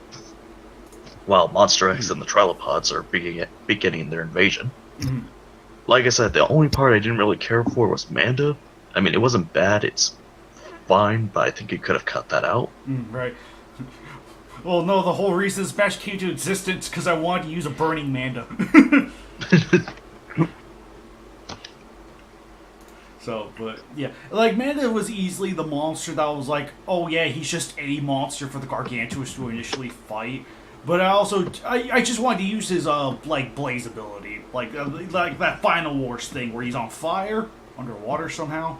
while Monster X and the Trilopods are beginning their invasion. Like I said, the only part I didn't really care for was Manda. I mean, it wasn't bad, it's fine, but I think you could have cut that out. Right. Well, no, the whole reason this match came to existence because I wanted to use a burning Manda. So, but yeah, like Manda was easily the monster that was like, oh yeah, he's just a monster for the Gargantuas to initially fight. But I just wanted to use his like blaze ability, like that Final Wars thing where he's on fire underwater somehow.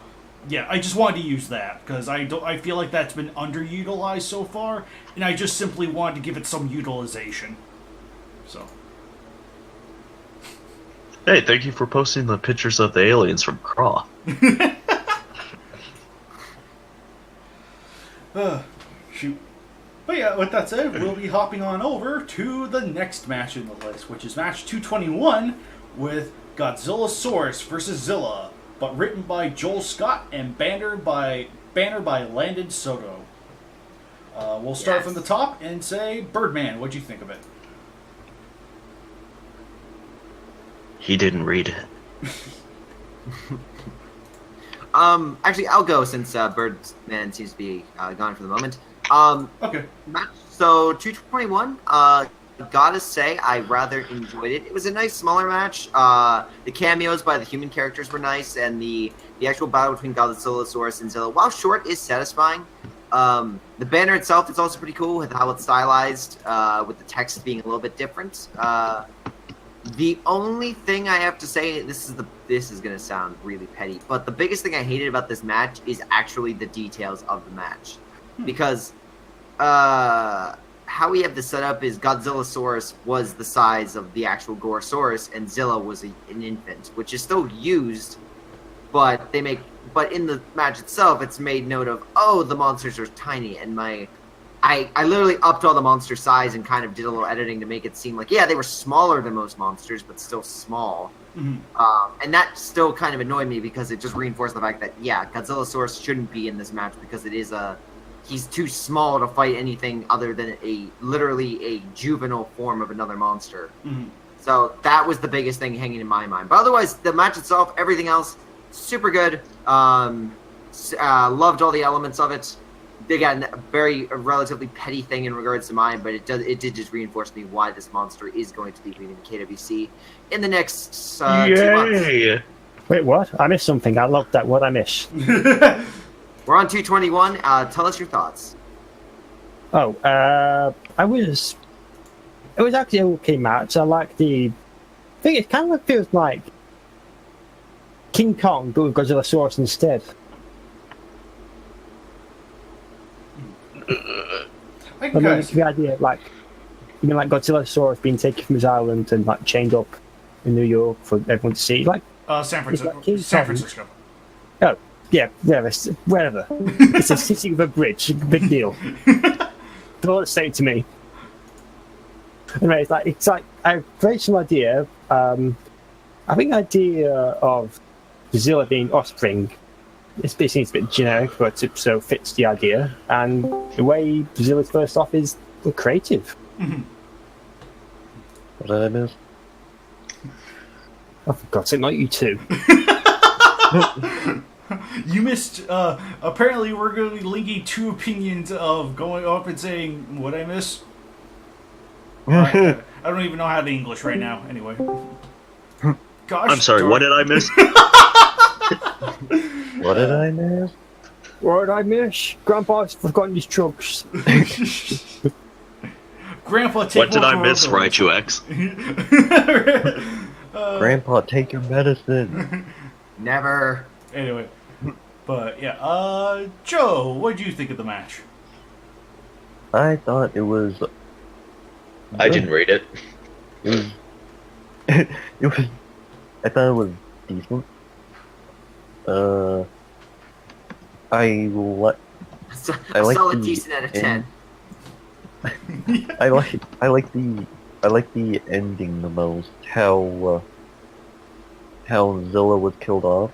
Yeah, I just wanted to use that because I feel like that's been underutilized so far, and I just simply wanted to give it some utilization. So. Hey, thank you for posting the pictures of the aliens from Craw. Shoot. But yeah, with that said, we'll be hopping on over to the next match in the list, which is match 221 with Godzillasaurus vs. Zilla, but written by Joel Scott and banner by Landon Soto. We'll start from the top and say, Birdman, what'd you think of it? He didn't read it. Actually, I'll go since Birdman seems to be gone for the moment. Okay. So 221. Gotta say, I rather enjoyed it. It was a nice smaller match. The cameos by the human characters were nice, and the actual battle between Godzillasaurus and Zilla, while short, is satisfying. The banner itself is also pretty cool with how it's stylized, with the text being a little bit different. The only thing I have to say, this is gonna sound really petty, but the biggest thing I hated about this match is actually the details of the match, because how we have this set up is Godzillasaurus was the size of the actual Gorosaurus, and Zilla was an infant, which is still used, but in the match itself, it's made note of, oh, the monsters are tiny, and I literally upped all the monster size and kind of did a little editing to make it seem like, yeah, they were smaller than most monsters, but still small. And that still kind of annoyed me because it just reinforced the fact that, yeah, Godzillasaurus shouldn't be in this match because it is a he's too small to fight anything other than literally a juvenile form of another monster. Mm-hmm. So that was the biggest thing hanging in my mind. But otherwise, the match itself, everything else, super good. Loved all the elements of it. They got a relatively petty thing in regards to mine, but it did just reinforce me why this monster is going to be leading the KWC in the next 2 months. Wait, what? I missed something. I love that. What I miss? We're on 221. Tell us your thoughts. Oh, it was actually an okay match. I like the thing. It kind of feels like King Kong, but with Godzilla instead. The idea, like Godzilla being taken from his island and like chained up in New York for everyone to see, like San Francisco. San Francisco. Oh, yeah, wherever. It's a city with a bridge. Big deal. Don't say it to me. Anyway, it's like a very similar idea. I think the idea of Godzilla being offspring. It seems a bit generic, but it so fits the idea. And the way Brazil first off is creative. Mm-hmm. What did I miss? Oh, for God's sake, not you too. You missed. Apparently, we're going to be linking two opinions of going up and saying what I miss. I don't even know how to English right now. Anyway. Gosh, I'm sorry. What did I miss? What did I miss? What did I miss? Grandpa's forgotten his trucks. Grandpa, take what did I miss, Raichu X? Grandpa, take your medicine. Never. Anyway, but yeah, Joe, what did you think of the match? I thought it was. I didn't rate it. It was. I thought it was decent. I like solid decent out of 10. I like the ending the most. How Zilla was killed off.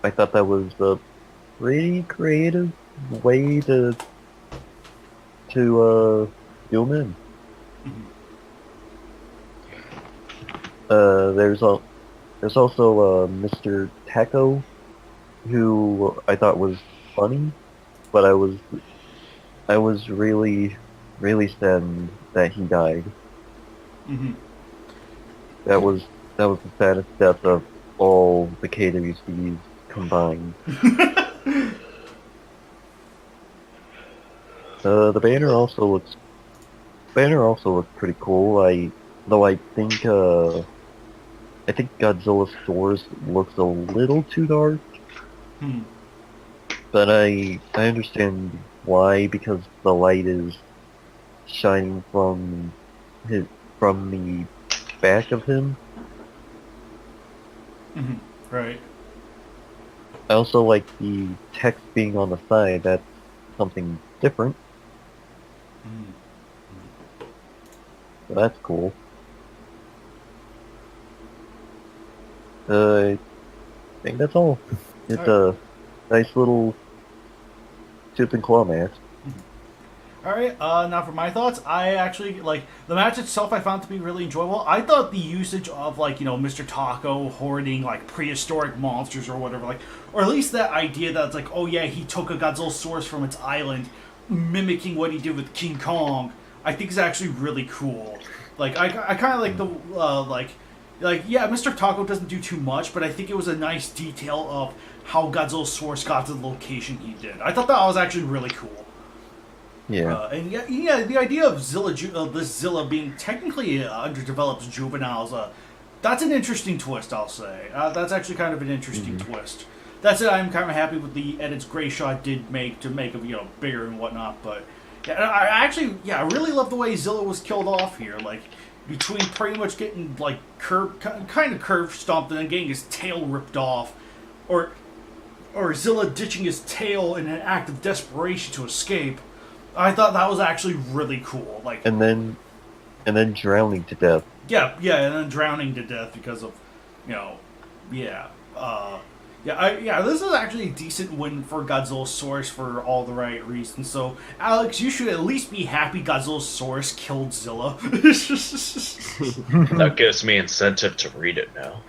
I thought that was a pretty creative way to do him in. There's also Mr. Taco, who I thought was funny, but I was really saddened that he died. Mm-hmm. That was the saddest death of all the KWCs combined. The banner also looks pretty cool. I think Godzilla's source looks a little too dark. But I understand why, because the light is shining from the back of him. Mm-hmm. Right. I also like the text being on the side. That's something different. So that's cool. I think that's all. It's a nice little tooth and claw match. Alright, now for my thoughts, I actually, like, the match itself I found to be really enjoyable. I thought the usage of, like, Mr. Taco hoarding, like, prehistoric monsters or whatever, like, or at least that idea that it's like, oh yeah, he took a Godzilla source from its island, mimicking what he did with King Kong, I think is actually really cool. Like, I kind of like the, yeah, Mr. Taco doesn't do too much, but I think it was a nice detail of how Godzilla's source got to the location he did. I thought that was actually really cool. Yeah. And yeah, the idea of this Zilla being technically underdeveloped juveniles, that's an interesting twist, I'll say. That's actually kind of an interesting twist. That's it. I'm kind of happy with the edits Greyshaw did make to make him, bigger and whatnot. But yeah, I really love the way Zilla was killed off here. Like, between pretty much getting like kind of curve stomped and then getting his tail ripped off, or Zilla ditching his tail in an act of desperation to escape. I thought that was actually really cool. Like, and then drowning to death. Yeah, and then drowning to death because of, Yeah, this is actually a decent win for Godzillasaurus for all the right reasons. So, Alex, you should at least be happy Godzillasaurus killed Zilla. That gives me incentive to read it now.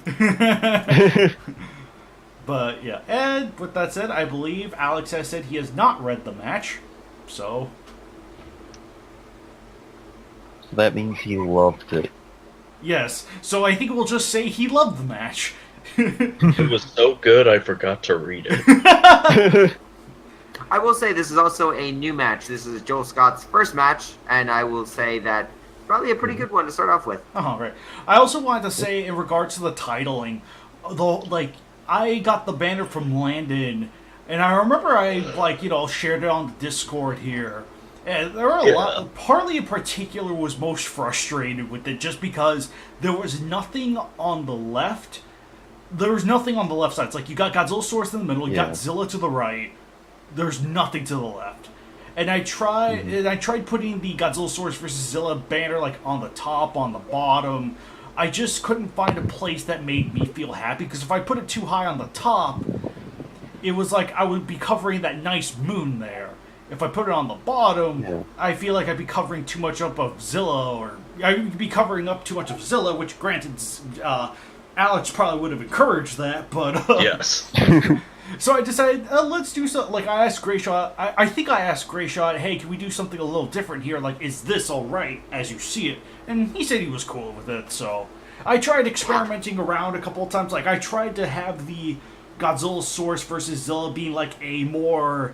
But, yeah. And with that said, I believe Alex has said he has not read the match. So that means he loved it. Yes. So I think we'll just say he loved the match. It was so good I forgot to read it. I will say this is also a new match. This is Joel Scott's first match, and I will say that probably a pretty good one to start off with. Oh, right. I also wanted to say in regards to the titling, I got the banner from Landon, and I remember I shared it on the Discord here. And there were a lot. Harley in particular was most frustrated with it, just because there was nothing on the left. There was nothing on the left side. It's like you got Godzillasaurus in the middle, you got Zilla to the right. There's nothing to the left. And I tried putting the Godzillasaurus versus Zilla banner on the top, on the bottom. I just couldn't find a place that made me feel happy, because if I put it too high on the top, it was like I would be covering that nice moon there. If I put it on the bottom, I feel like I'd be covering too much up of Zilla, or I'd be covering up too much of Zilla, which granted, Alex probably would have encouraged that, but yes. So I decided, let's do something. I asked Grayshot, I think I asked Grayshot, hey, can we do something a little different here? Is this alright as you see it? And he said he was cool with it, so I tried experimenting around a couple of times. I tried to have the Godzillasaurus versus Zilla being a more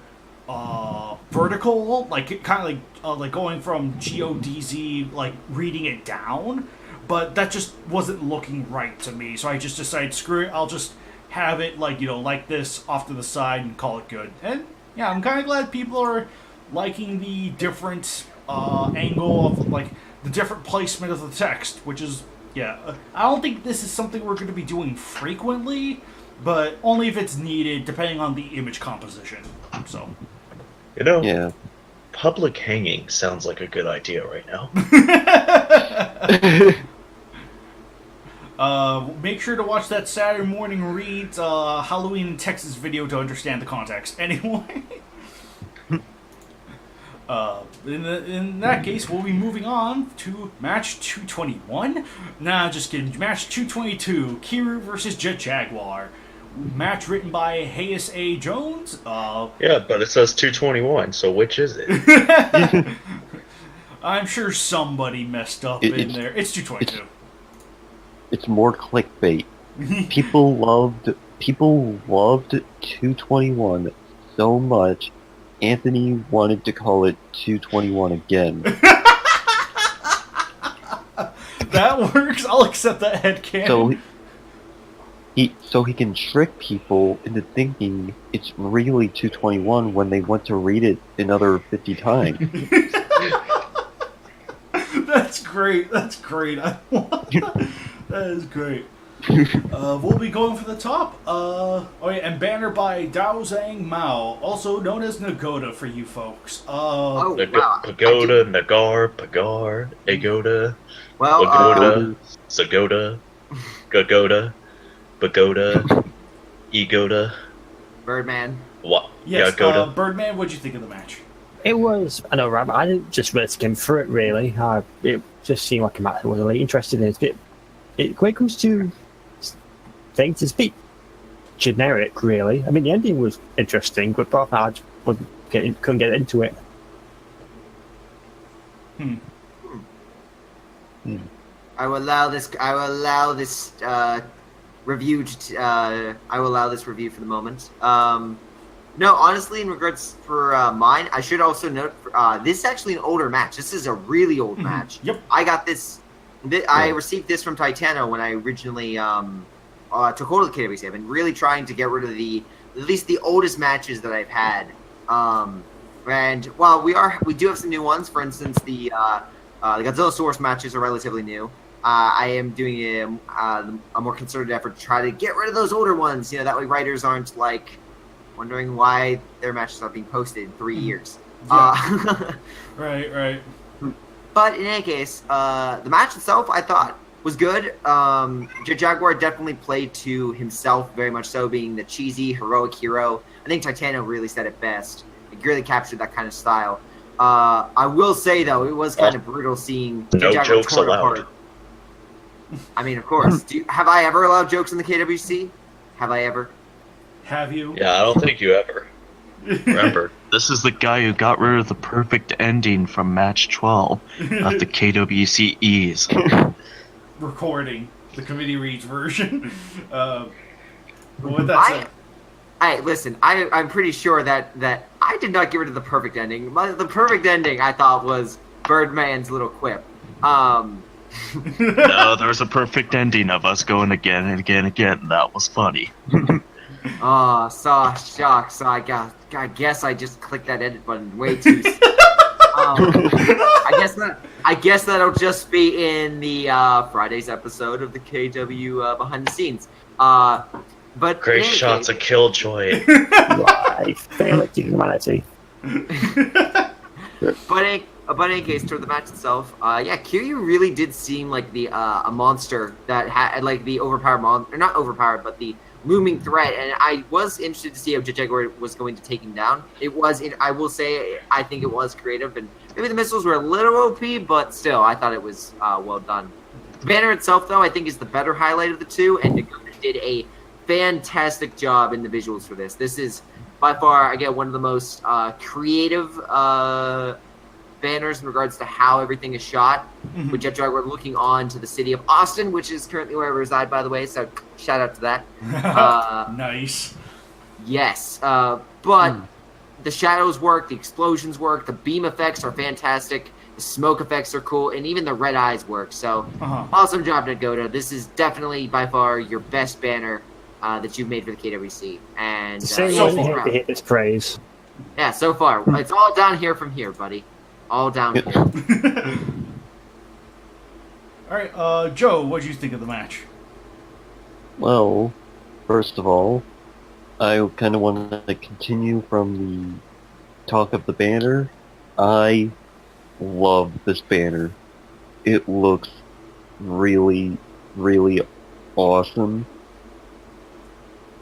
vertical, kind of going from GODZ, reading it down, but that just wasn't looking right to me, so I just decided, screw it, I'll just have it like this off to the side and call it good. And yeah, I'm kind of glad people are liking the different angle of the different placement of the text, which is, I don't think this is something we're going to be doing frequently, but only if it's needed, depending on the image composition. So, public hanging sounds like a good idea right now. Make sure to watch that Saturday morning reads Halloween in Texas video to understand the context. Anyway, in that case, we'll be moving on to match 221. Nah, just kidding. Match 222, Kiru versus Jet Jaguar. Match written by Hayes A. Jones. Yeah, but it says 221, so which is it? I'm sure somebody messed up in there. It's 222. It's more clickbait. People loved 221 so much, Anthony wanted to call it 221 again. That works. I'll accept that headcanon. So he can trick people into thinking it's really 221 when they want to read it another 50 times. That's great. That's great. I want that. That is great. We'll be going for the top. And banner by Daozang Mao, also known as Nagoda for you folks. Pagoda, Nagar, Pagar, Agoda, Pagoda, Zagoda, Gagoda, Pagoda, Egoda. Birdman. What? Yes, Birdman, what'd you think of the match? It was, I didn't just really skim through it, really. It just seemed like a match I was really interested in. When it comes to things, it's a bit generic, really. I mean, the ending was interesting, but apart from that, I couldn't get into it. I will allow this review for the moment. No, honestly, in regards for mine, I should also note this is actually an older match. This is a really old match. Yep. I got this. I received this from Titano when I originally took hold of the KWC. I've been really trying to get rid of at least the oldest matches that I've had. And while we do have some new ones. For instance, the Godzillasaurus matches are relatively new. I am doing a more concerted effort to try to get rid of those older ones. That way writers aren't wondering why their matches are being posted in 3 years. Yeah. Right. But in any case, the match itself, I thought was good. Jaguar definitely played to himself very much so, being the cheesy, heroic hero. I think Titano really said it best. It really captured that kind of style. I will say, though, it was kind of brutal seeing no jokes allowed. Apart. I mean, of course. Have I ever allowed jokes in the KWC? Have I ever? Have you? Yeah, I don't think you ever. Remember. This is the guy who got rid of the perfect ending from match 12 of the KWCEs. Recording the committee reads version. With that said, listen. I'm pretty sure that I did not get rid of the perfect ending. The perfect ending I thought was Birdman's little quip. No, there was a perfect ending of us going again and again and again. That was funny. Oh, so shucks. So I guess I just clicked that edit button way too. I guess that'll just be in the Friday's episode of the KW behind the scenes. But great shots of Killjoy. Right, fail to humanity. But in any case, toward the match itself, Kiryu really did seem like the a monster that had like the overpowered monster, not overpowered, but the looming threat. And I was interested to see how Jaguar was going to take him down. I will say, I think it was creative, and maybe the missiles were a little OP, but still, I thought it was well done. The banner itself, though, I think is the better highlight of the two, and Nagoda did a fantastic job in the visuals for this. This is by far, again, one of the most creative banners in regards to how everything is shot. With Jaguar looking on to the city of Austin, which is currently where I reside, by the way, so shout out to that. Nice. Yes, but the shadows work, the explosions work, the beam effects are fantastic, the smoke effects are cool, and even the red eyes work. So, awesome job, Nagoda. This is definitely by far your best banner that you've made for the KWC. And so far, to hit this praise. Yeah, so far. It's all down here from here, buddy. All down here. All right, Joe, what did you think of the match? Well, first of all, I kind of want to continue from the talk of the banner. I love this banner. It looks really, really awesome.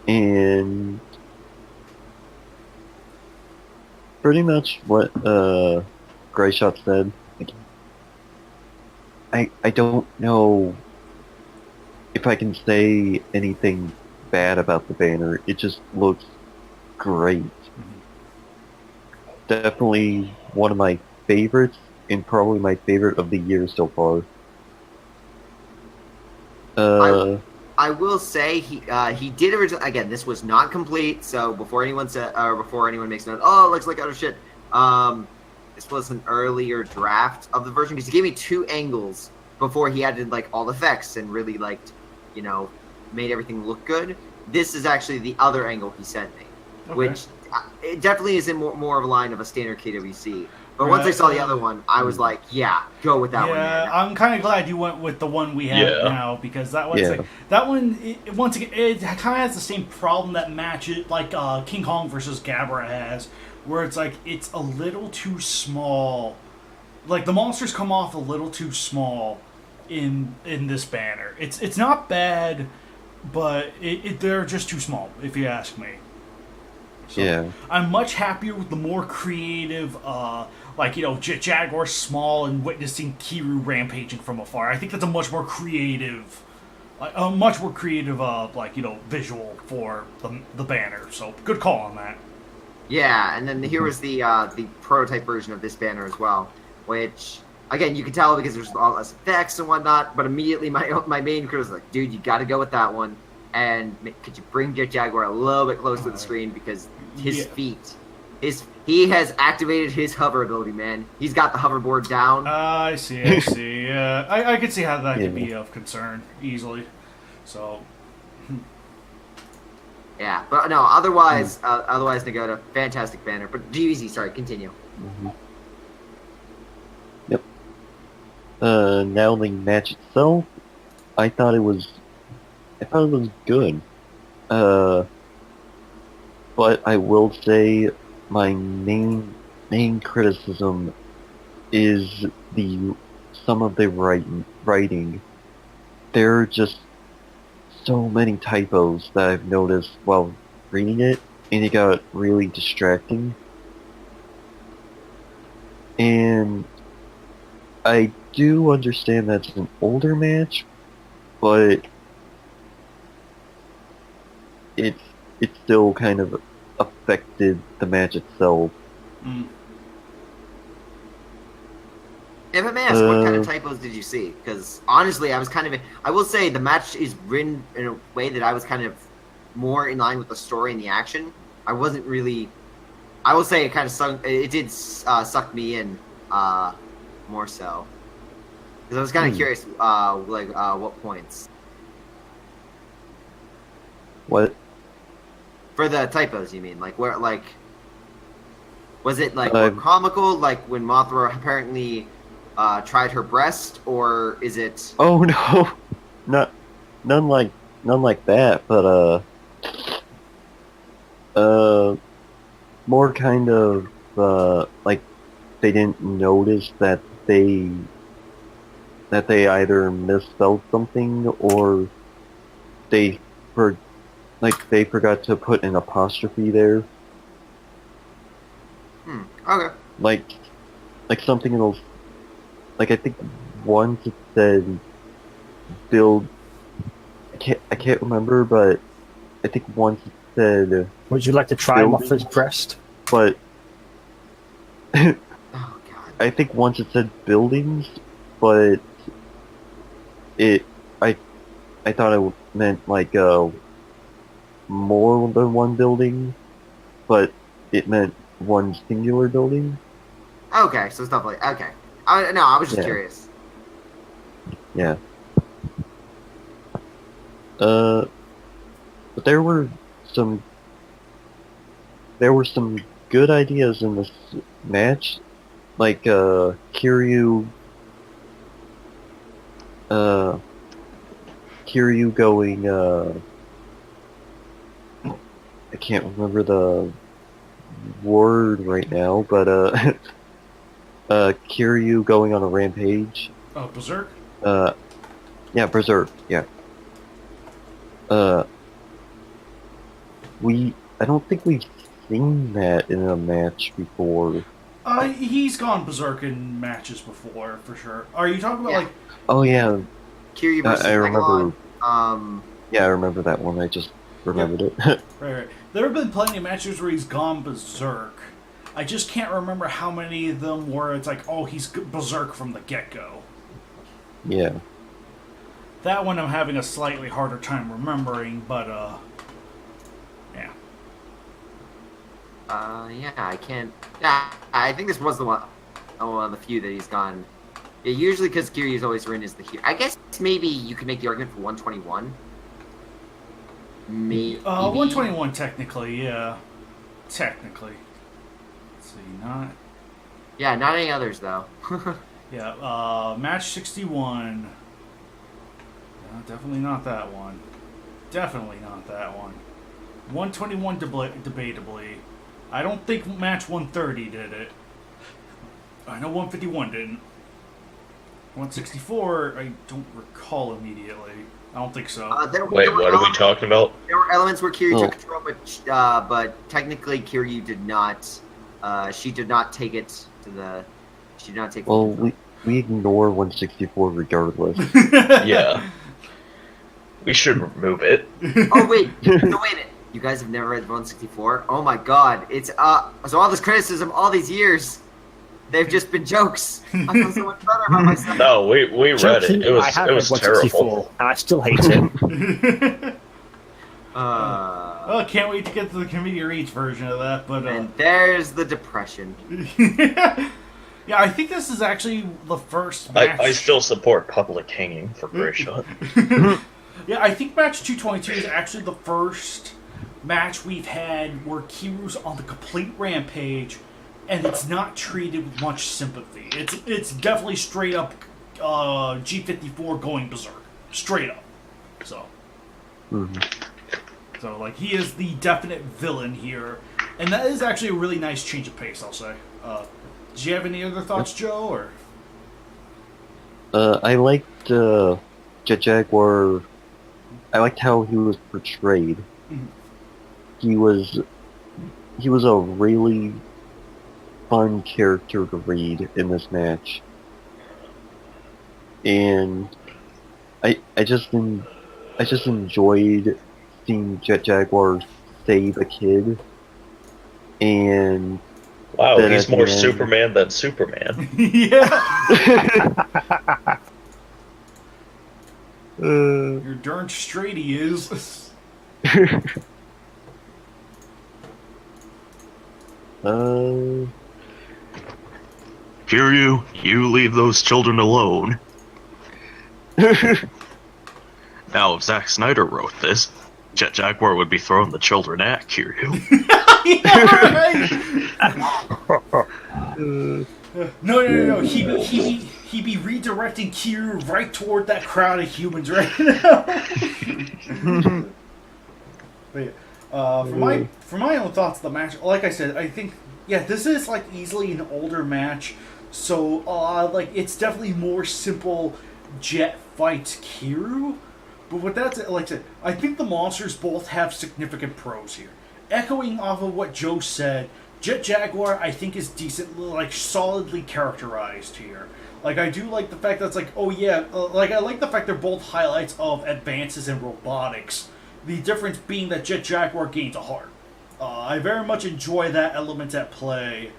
And pretty much what Greyshot said. I don't know if I can say anything bad about the banner. It just looks great. Definitely one of my favorites, and probably my favorite of the year so far. I will say he did originally. Again, this was not complete, so before anyone makes note, oh, it looks like utter shit. This was an earlier draft of the version because he gave me 2 angles before he added like all the effects and really made everything look good. This is actually the other angle he sent me, which it definitely is in more of a line of a standard KWC. But once I saw the other one, I was like, yeah, go with that one. Yeah, I'm kind of glad you went with the one we have now, because that one's that one, once again, it kind of has the same problem that matches, like King Kong versus Gabra has, where it's like, it's a little too small. Like, the monsters come off a little too small in this banner. It's not bad, but they're just too small, if you ask me. So I'm much happier with the more creative, Jaguar small and witnessing Kiryu rampaging from afar. I think that's a much more creative, visual for the banner. So good call on that. Yeah, and then here was the prototype version of this banner as well, which again you can tell because there's all less effects and whatnot. But immediately my main crew was like, dude, you got to go with that one. And could you bring Jaguar a little bit closer to the screen because his feet, he has activated his hover ability, man. He's got the hoverboard down. I see. I can see how that could be of concern easily. So. Yeah, but no. Otherwise, Nagoda, fantastic banner. But GWC, sorry, continue. Yep. Now the match itself, I thought it was good. But I will say my main criticism is some of the writing. there are just so many typos that I've noticed while reading it, and it got really distracting. And I do understand that's an older match, but it still kind of affected the match itself. If I may ask, what kind of typos did you see? Because honestly, I will say the match is written in a way that I was kind of more in line with the story and the action. I wasn't really. I will say it kind of suck me in more so. Because I was kind of curious, what points? What? For the typos, you mean? Like, where, like... Was it, like, more comical, like when Mothra apparently tried her breast, or is it... Oh, no. None like that, but, more kind of, like, they didn't notice that they either misspelled something, or they forgot to put an apostrophe there. Okay. Like something in those. Like, I think once it said build. I can't remember, but I think once it said. Would you like to try Mothra's breast? But. Oh God. I think once it said buildings, but I thought it meant like more than one building, but it meant one singular building. Okay, so it's not like okay. I was just curious. Yeah. But there were some good ideas in this match, like Kiryu going I can't remember the word right now, but Kiryu going on a rampage. Oh, Berserk? Yeah, Berserk, yeah. I don't think we've seen that in a match before. He's gone Berserk in matches before, for sure. Are you talking about, like... Oh, yeah. Kiryu versus I remember. Megalon. Yeah, I remember that one. I just remembered it. Right. There have been plenty of matches where he's gone Berserk. I just can't remember how many of them where it's like, oh, he's Berserk from the get-go. Yeah. That one I'm having a slightly harder time remembering, but, yeah. Yeah, I can't... Yeah, I think this was the one of the few that he's gone... Yeah, usually because Kiryu's always written as the hero. I guess maybe you could make the argument for 121. Maybe. 121 technically, yeah. Technically. Let's see, not... Yeah, not any others, though. Yeah, match 61. No, definitely not that one. Definitely not that one. 121 debatably. I don't think match 130 did it. I know 151 didn't. 164, I don't recall immediately. I don't think so. Wait, what are we talking about? There were elements where Kiryu took control, but technically Kiryu did not. She did not take it to the. She did not take. Well, we ignore 164 regardless. Yeah. We should remove it. Oh wait, no wait. You guys have never read 164? Oh my God! It's so all this criticism, all these years. They've just been jokes. I feel so much better about myself. No, we read it. It was terrible. And I still hate it. I can't wait to get to the Comedian Reach version of that. But and there's the depression. Yeah, I think this is actually the first match. I still support public hanging for Grisha. Yeah, I think match 222 is actually the first match we've had where Kiryu's on the complete rampage. And it's not treated with much sympathy. It's definitely straight up G54 going berserk. Straight up. So. So, like, he is the definite villain here. And that is actually a really nice change of pace, I'll say. Do you have any other thoughts, Joe? Or I liked Jet Jaguar, I liked how he was portrayed. Mm-hmm. He was a really fun character to read in this match, and I just enjoyed seeing Jet Jaguar save a kid, and wow, he's more Superman than Superman. Yeah. You're darn straight he is. Kiryu, you leave those children alone. Now, if Zack Snyder wrote this, Jet Jaguar would be throwing the children at Kiryu. No. He'd be redirecting Kiryu right toward that crowd of humans right now. But for my own thoughts of the match, like I said, I think this is like easily an older match, so like it's definitely more simple. Jet fights Kiryu, but with that, like I said, I think the monsters both have significant pros here. Echoing off of what Joe said, Jet Jaguar I think is decently, like, solidly characterized here. Like, I do like the fact that it's like, oh yeah, like I like the fact they're both highlights of advances in robotics. The difference being that Jet Jaguar gains a heart. I very much enjoy that element at play,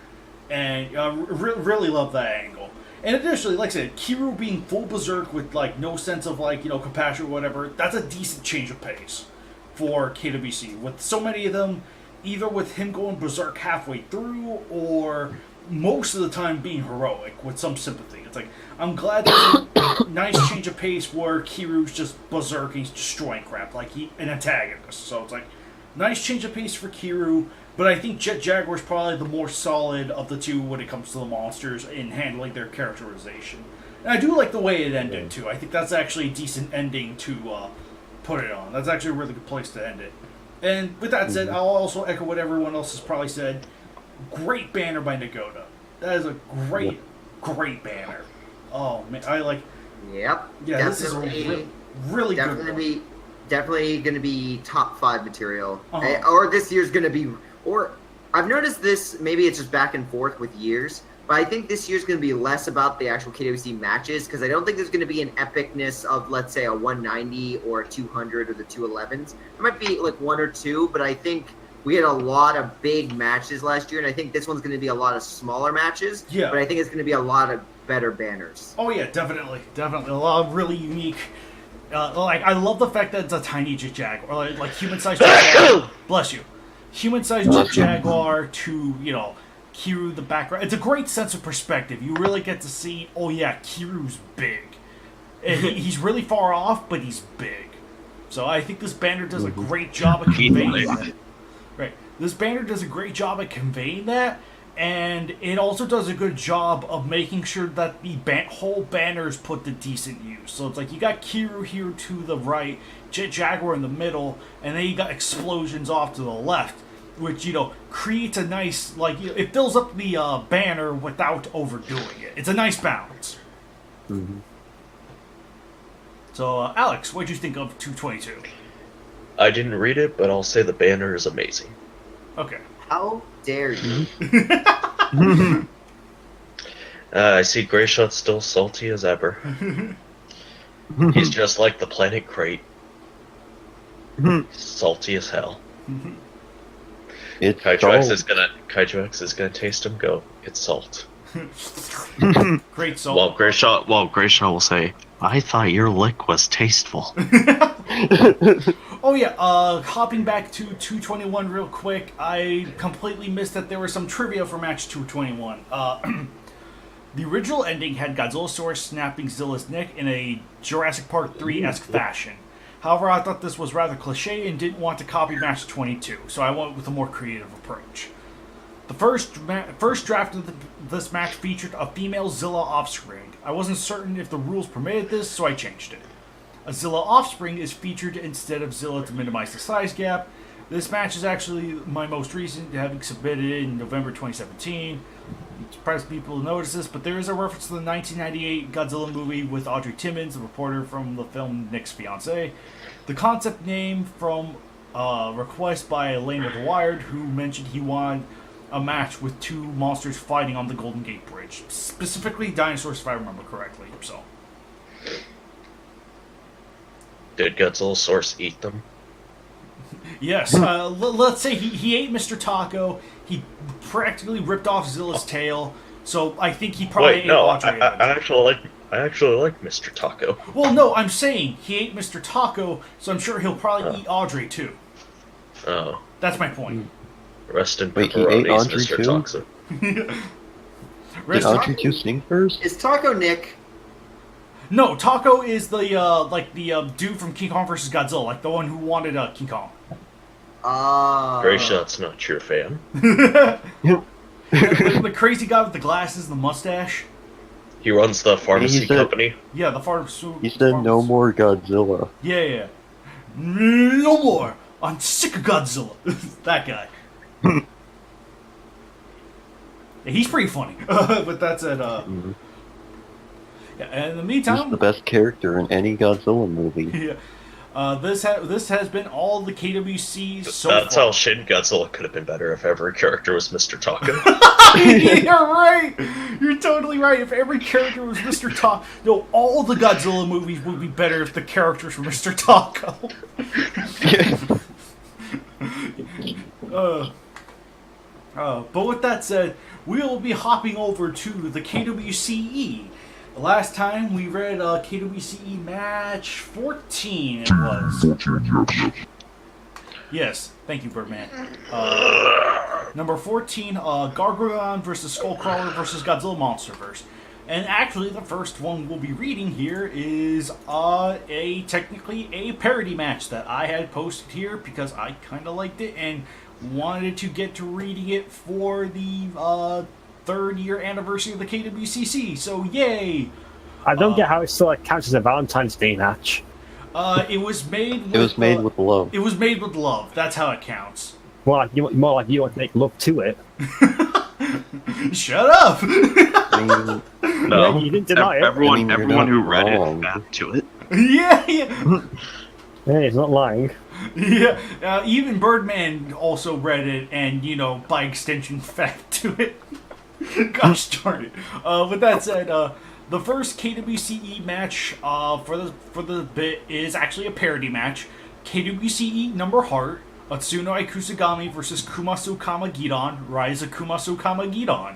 and really love that angle. And additionally, like I said, Kiryu being full berserk with, like, no sense of, like, compassion or whatever, that's a decent change of pace for KWC. With so many of them, either with him going berserk halfway through, or most of the time being heroic with some sympathy. It's like, I'm glad there's a nice change of pace where Kiryu's just berserk, he's destroying crap, like an antagonist. So it's like, nice change of pace for Kiryu. But I think Jet Jaguar is probably the more solid of the two when it comes to the monsters in handling their characterization. And I do like the way it ended, too. I think that's actually a decent ending to put it on. That's actually a really good place to end it. And with that said, I'll also echo what everyone else has probably said. Great banner by Nagoda. That is a great banner. Oh, man, I like... Yep. Yeah, this is a really good one. Definitely going to be top 5 material. Or this year's going to be... Or I've noticed this, maybe it's just back and forth with years, but I think this year's going to be less about the actual KWC matches, because I don't think there's going to be an epicness of, let's say, a 190 or a 200 or the 211s. There might be like one or two, but I think we had a lot of big matches last year, and I think this one's going to be a lot of smaller matches, but I think it's going to be a lot of better banners. Oh yeah, definitely. A lot of really unique... like, I love the fact that it's a tiny Jet Jaguar, or like human-sized Jet Jaguar. Bless you. Human-sized Jet Jaguar to, Kiryu the background. It's a great sense of perspective. You really get to see, oh yeah, Kiryu's big. He's really far off, but he's big. So I think this banner does a great job of conveying that. Right. This banner does a great job at conveying that, and it also does a good job of making sure that the whole banner is put to decent use. So it's like you got Kiryu here to the right, Jet Jaguar in the middle, and then you got explosions off to the left, which, creates a nice, like, it fills up the banner without overdoing it. It's a nice balance. Mm-hmm. So, Alex, what did you think of 222? I didn't read it, but I'll say the banner is amazing. Okay. How dare you? I see Greyshot's still salty as ever. He's just like the planet Crate. Salty as hell. Kaiju X is gonna taste him. Go. It's salt. Great salt. Well, Greyshot will say, "I thought your lick was tasteful." Oh yeah, hopping back to 221 real quick, I completely missed that there was some trivia for match 221. The original ending had Godzillasaurus snapping Zilla's neck in a Jurassic Park 3-esque fashion. However, I thought this was rather cliche and didn't want to copy match 22, so I went with a more creative approach. The first draft of this match featured a female Zilla offspring. I wasn't certain if the rules permitted this, so I changed it. A Zilla offspring is featured instead of Zilla to minimize the size gap. This match is actually my most recent, having submitted it in November 2017. surprised people notice this, but there is a reference to the 1998 Godzilla movie with Audrey Timmons, the reporter from the film Nick's Fiancé. The concept name from a request by Elaine with Wired, who mentioned he wanted a match with two monsters fighting on the Golden Gate Bridge. Specifically dinosaurs, if I remember correctly. So, did Godzillasaurus eat them? Yes. Let's say he ate Mr. Taco. He practically ripped off Zilla's tail. So I think he probably ate Audrey. I actually like Mr. Taco. Well, no, I'm saying he ate Mr. Taco, so I'm sure he'll probably eat Audrey too. Oh. That's my point. Rest in Wait, he ate pepperonis, Audrey Mr. too? Toxic. Did Audrey 2 sing first? Is Taco Nick? No, Taco is the dude from King Kong vs. Godzilla, like the one who wanted King Kong. Very sure that's not your fan. the crazy guy with the glasses and the mustache. He runs the pharmacy company. Yeah, the pharmacy. He said no more Godzilla. Yeah. No more. I'm sick of Godzilla. That guy. Yeah, he's pretty funny. But that's it. Yeah, and in the meantime, he's the best character in any Godzilla movie. Yeah. This has been all the KWC so far. That's how Shin Godzilla could have been better if every character was Mr. Taco. You're right. You're totally right. If every character was Mr. Taco, no, all the Godzilla movies would be better if the characters were Mr. Taco. But with that said, we will be hopping over to the KWCE. Last time we read KWCE Match 14, it was. Yes, thank you, Birdman. Number 14, Gargoyle versus Skullcrawler versus Godzilla Monsterverse. And actually, the first one we'll be reading here is technically a parody match that I had posted here because I kind of liked it and wanted to get to reading it for the third year anniversary of the KWCC. So yay! I don't get how it still counts as a Valentine's Day match. It was made. With, it was made with love. It was made with love. That's how it counts. More like you want to make love to it. Shut up! No, yeah, you didn't deny it. Everyone who read it back to it. Yeah. Hey, he's not lying. Yeah, even Birdman also read it, and by extension, fact to it. Gosh darn it! With that said, the first KWCE match for the bit is actually a parody match. KWCE number Heart, Atsuno Kusugami versus Kumasu Kamagidon, Rise of Kumasu Kamagidon.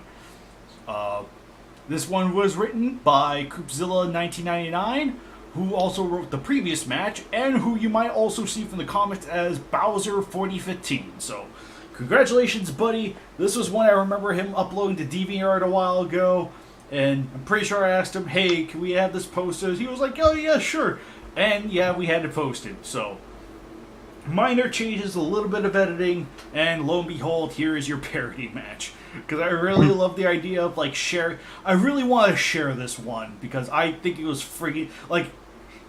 This one was written by Koopzilla 1999, who also wrote the previous match, and who you might also see from the comics as Bowser 4015. So, congratulations, buddy. This was one I remember him uploading to DeviantArt a while ago, and I'm pretty sure I asked him, hey, can we have this posted? He was like, oh yeah, sure. And yeah, we had it posted. So, minor changes, a little bit of editing, and lo and behold, here is your parody match. Because I really love the idea of, sharing. I really want to share this one, because I think it was freaking,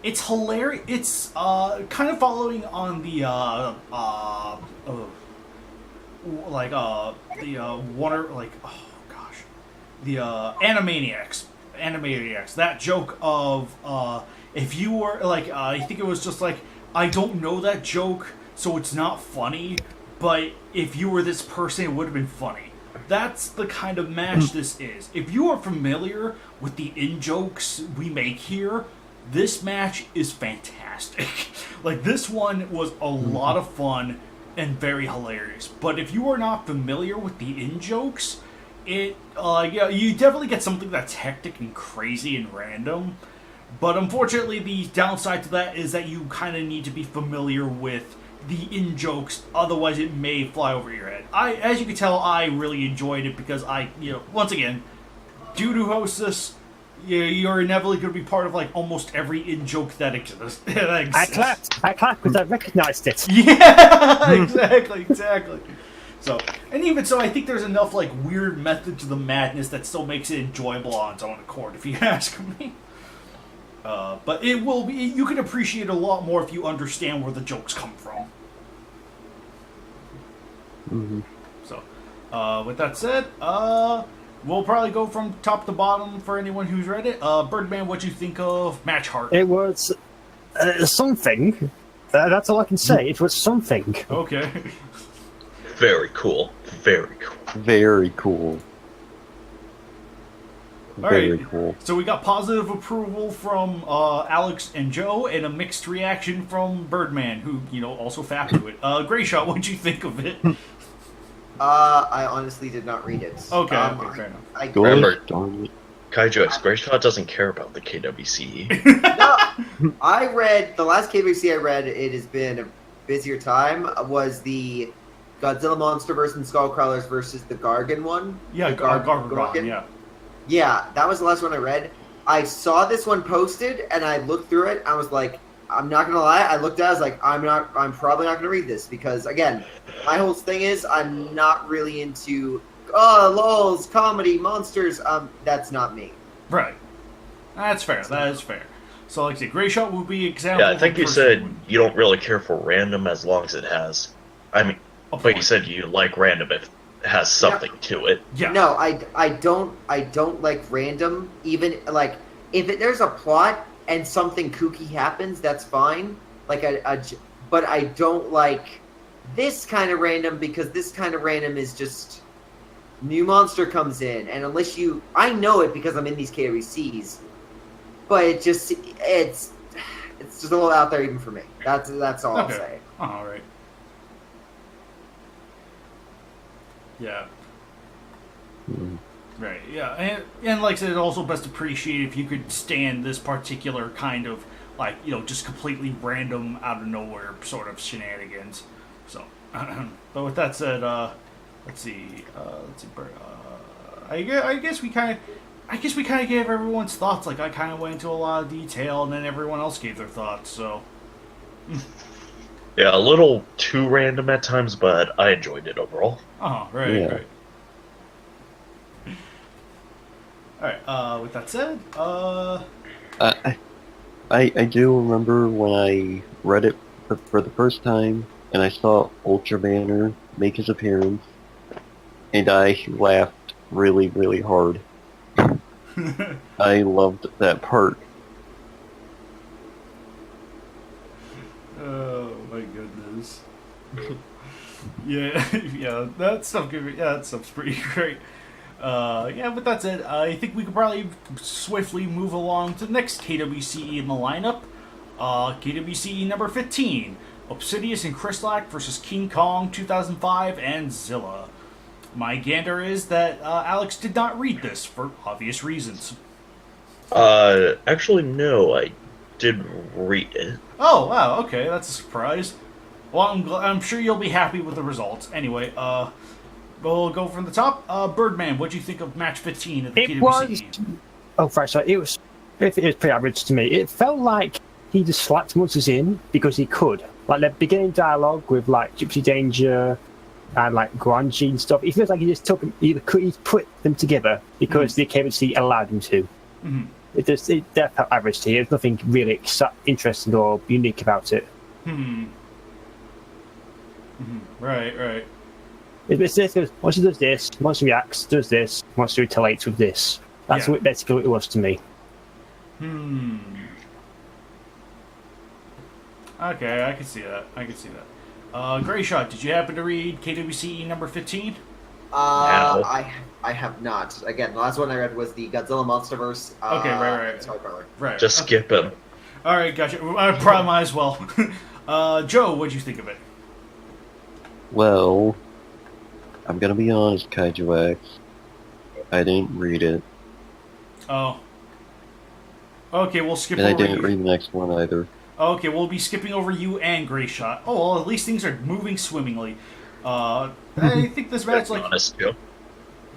it's hilarious. It's, kind of following on the, Animaniacs. That joke of, if you were, I think it was just I don't know that joke, so it's not funny, but if you were this person, it would have been funny. That's the kind of match this is. If you are familiar with the in-jokes we make here, this match is fantastic. This one was a lot of fun and very hilarious. But if you are not familiar with the in-jokes, you definitely get something that's hectic and crazy and random. But unfortunately, the downside to that is that you kind of need to be familiar with the in-jokes, otherwise it may fly over your head. As you can tell, I really enjoyed it because once again, dude who hosts this, you're inevitably going to be part of almost every in-joke that exists. I clapped because I recognized it. Yeah, exactly. So, and even so, I think there's enough weird method to the madness that still makes it enjoyable on its own accord, if you ask me. But it will be. You can appreciate a lot more if you understand where the jokes come from. So, with that said, We'll probably go from top to bottom for anyone who's read it. Birdman, what'd you think of Match Heart? It was something. That's all I can say. It was something. Okay. Very cool. Very cool. Very cool. Very right. cool. So we got positive approval from Alex and Joe, and a mixed reaction from Birdman, who also fapped to it. Grayshot, what'd you think of it? I honestly did not read it. Okay, fair enough. Remember, Kaiju X Grayshot doesn't care about the KWCE. No, I read the last KWC I read. It has been a busier time. Was the Godzilla Monsterverse and Skullcrawlers versus the Gargan one? Yeah, Gargan. Yeah. Yeah, that was the last one I read. I saw this one posted, and I looked through it. I was like, I'm not gonna lie. I looked at it, I was like, I'm probably not gonna read this because, again, my whole thing is I'm not really into lols, comedy, monsters. That's not me. Right. That's fair. That is fair. So, like I said, Grayshot will be example. Yeah, I think you said you don't really care for random as long as it has. But you said you like random if it has something to it. Yeah. No, I don't like random. Even like if there's a plot and something kooky happens, that's fine. Like but I don't like this kind of random because this kind of random is just new monster comes in, and unless I know it because I'm in these KWCs, but it's just a little out there even for me. That's all I'll say. All right. Yeah. Right, yeah. And like I said, it's also best appreciated if you could stand this particular kind of, just completely random, out of nowhere sort of shenanigans. So, but with that said, let's see. I guess we kind of gave everyone's thoughts. Like, I kind of went into a lot of detail, and then everyone else gave their thoughts, so. Yeah, a little too random at times, but I enjoyed it overall. Oh, right, Yeah. right. Alright, with that said, I do remember when I read it for the first time, and I saw Ultra Banner make his appearance, and I laughed really, really hard. I loved that part. Oh my goodness. yeah, that stuff's pretty great. But that's it. I think we could probably swiftly move along to the next KWCE in the lineup. KWCE number 15, Obsidious and Crystalac versus King Kong 2005 and Zilla. My gander is that Alex did not read this for obvious reasons. Actually, no, I did read it. Oh, wow, okay, that's a surprise. Well, I'm sure you'll be happy with the results. Anyway, we'll go from the top. Birdman, what'd you think of match 15 at the KWCE? It was pretty average to me. It felt like he just slapped monsters in because he could. Like the beginning dialogue with like Gypsy Danger and like Guanji and stuff. It feels like he just took them, he put them together because the KWC allowed him to. Mm-hmm. It felt average to me. There's nothing really interesting or unique about it. Right. It's this, monster does this, monster reacts, does this, monster retaliates with this. That's what basically what it was to me. Okay, I can see that. Grayshot, did you happen to read KWCE number 15? I have not. Again, the last one I read was the Godzilla Monsterverse. Okay, right. Right. Just skip him. Alright, gotcha. I probably might as well. Joe, what'd you think of it? Well, I'm gonna be honest, Kaiju X. I didn't read it. Oh. Okay, we'll skip and over I didn't read the next one either. Okay, we'll be skipping over you and Grayshot. Oh, well, at least things are moving swimmingly. I think this match, like... honest, too.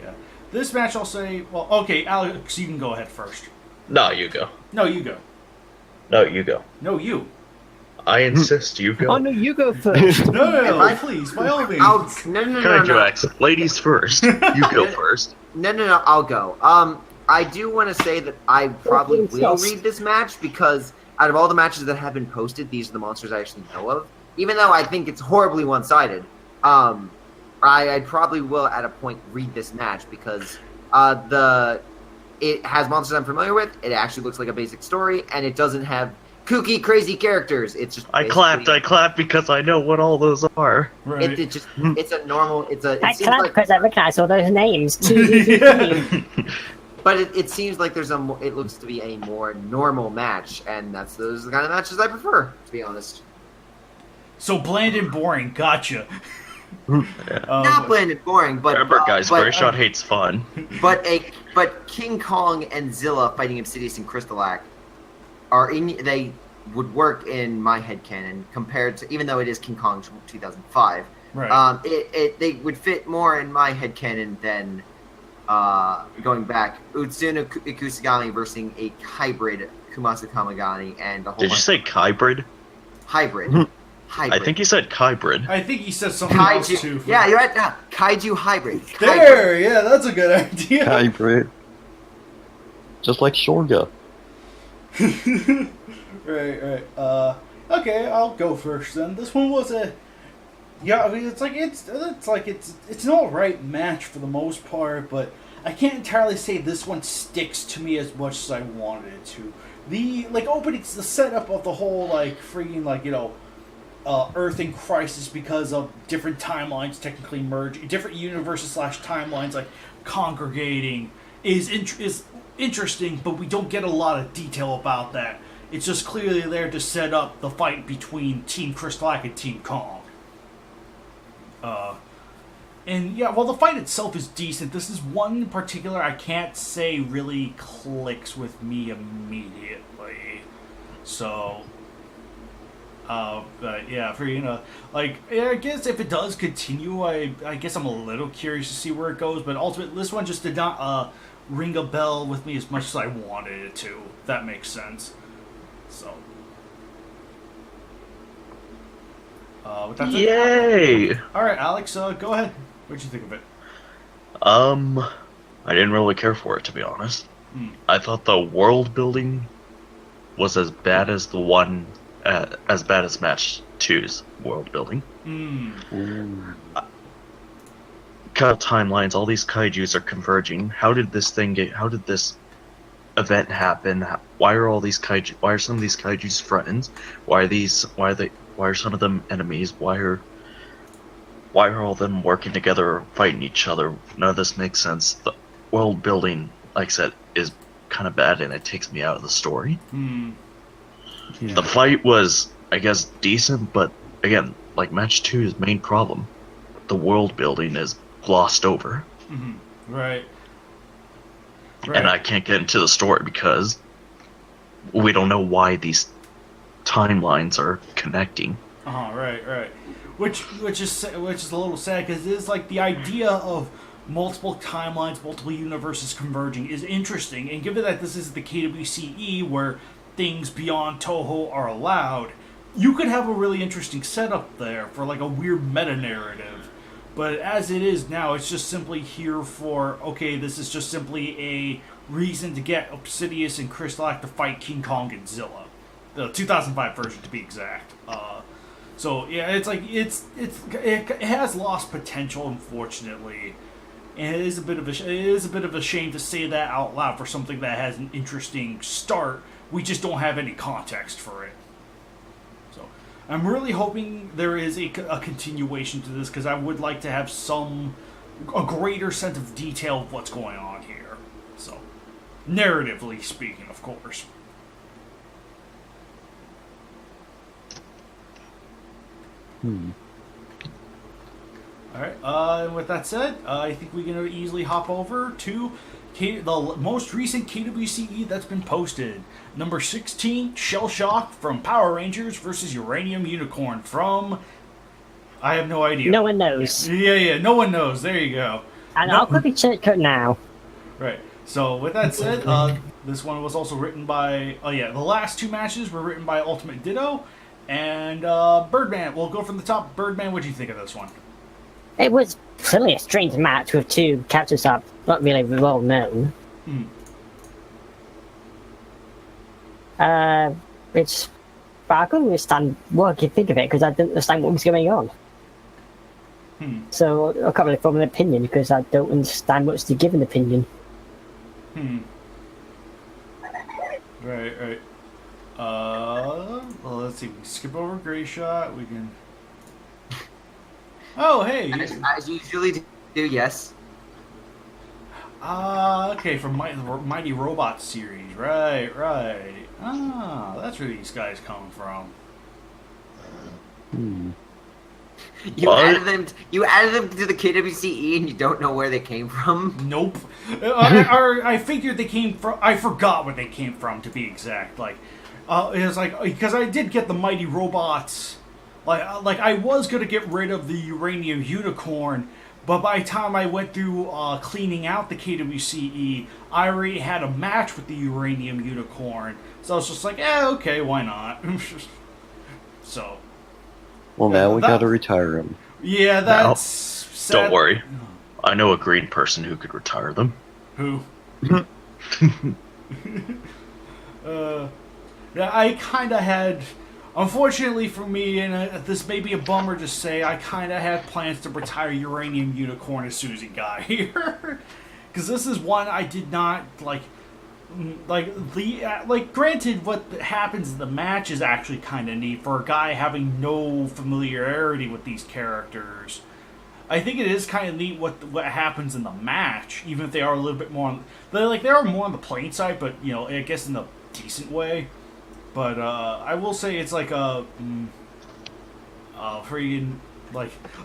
Yeah. This match, I'll say... Well, okay, Alex, you can go ahead first. No, you go. No, you go. No, you go. No, you. I insist you go. Oh, no, you go first. No, please, by all means. No. Kaiju X, ladies first. You go first. No, I'll go. I do want to say that I probably will read this match because out of all the matches that have been posted, these are the monsters I actually know of. Even though I think it's horribly one-sided, I probably will at a point read this match because It has monsters I'm familiar with. It actually looks like a basic story, and it doesn't have kooky, crazy characters. It's just. I clapped because I know what all those are. Right. It's a normal. I clapped because I recognize all those names. But it seems like it looks to be a more normal match, and those are the kind of matches I prefer, to be honest. So bland and boring, gotcha. Not bland and boring, but remember, guys, Greyshot hates fun. But King Kong and Zilla fighting Obsidious and Crystalak they would work in my headcanon compared to, even though it is King Kong 2005. Right. They would fit more in my headcanon than going back Utsuna Ikusagami versus a hybrid Kumasu Kamagani and a whole. Did you say hybrid? Hybrid. I think he said hybrid. I think he said something else too. Yeah, you're right. Now, Kaiju hybrid. There, yeah, that's a good idea. Hybrid. Just like Shorga. Right. Okay, I'll go first then. This one was I mean, it's an alright match for the most part, but I can't entirely say this one sticks to me as much as I wanted it to. The opening, the setup of the whole freaking Earth in crisis because of different timelines technically merge, different universes / timelines congregating is interesting, but we don't get a lot of detail about that. It's just clearly there to set up the fight between Team Crystalak and Team Kong. And yeah, while the fight itself is decent, this is one in particular I can't say really clicks with me immediately. So, but yeah, I guess if it does continue, I guess I'm a little curious to see where it goes, but ultimately this one just did not ring a bell with me as much as I wanted it to, if that makes sense. So. Yay! Alright, Alex, go ahead. What'd you think of it? I didn't really care for it, to be honest. I thought the world building was as bad as Match 2's world building. Kind of timelines, all these kaijus are converging. How did this event happen? Why are some of these kaijus friends? Why are some of them enemies? Why are all of them working together or fighting each other? None of this makes sense. The world building, like I said, is kind of bad, and it takes me out of the story. Yeah. The fight was, I guess, decent, but again, like Match 2's main problem, the world building is glossed over. Right. And I can't get into the story because we don't know why these timelines are connecting. Right. Which is a little sad, because it is the idea of multiple timelines, multiple universes converging is interesting, and given that this is the KWCE where things beyond Toho are allowed, you could have a really interesting setup there for a weird meta narrative. But as it is now, it's just simply here for, okay, this is just simply a reason to get Obsidious and Crystalak to fight King Kong and Zilla. The 2005 version, to be exact. So yeah, it has lost potential, unfortunately, and it is a bit of a shame to say that out loud for something that has an interesting start. We just don't have any context for it. So I'm really hoping there is a continuation to this, because I would like to have a greater sense of detail of what's going on here. So, narratively speaking, of course. Alright, and with that said, I think we can easily hop over to the most recent KWCE that's been posted. Number 16, Shell Shock from Power Rangers versus Uranium Unicorn from... I have no idea. No one knows. Yeah, no one knows. There you go. And I'll quickly check it now. Right. So, with that said, this one was also written by... the last two matches were written by Ultimate Ditto and Birdman. We'll go from the top. Birdman, what do you think of this one? It was really a strange match with two characters that are not really well known. But I couldn't understand what I could think of it, because I didn't understand what was going on. So I can't really form an opinion, because I don't understand what's to give an opinion. Right. Well, let's see. We can skip over Gray Shot. We can. Oh, hey. As you usually do, yes. Okay, from Mighty Robot series. Right. That's where these guys come from. You added them to the KWCE, and you don't know where they came from. Nope. I figured they came from. I forgot where they came from, to be exact. It was like because I did get the Mighty Robots. Like I was gonna get rid of the Uranium Unicorn, but by the time I went through cleaning out the KWCE, I already had a match with the Uranium Unicorn. So I was just like, okay, why not? So. Well, now we gotta retire him. Yeah, that's sad. Don't worry. I know a green person who could retire them. Who? Yeah, I kind of had... Unfortunately for me, and this may be a bummer to say, I kind of had plans to retire Uranium Unicorn as soon as he got here. Because this is one I did not, granted, what happens in the match is actually kind of neat for a guy having no familiarity with these characters. I think it is kind of neat what happens in the match, even if they are a little bit more. They are more on the plain side, but I guess in a decent way. But I will say it's like a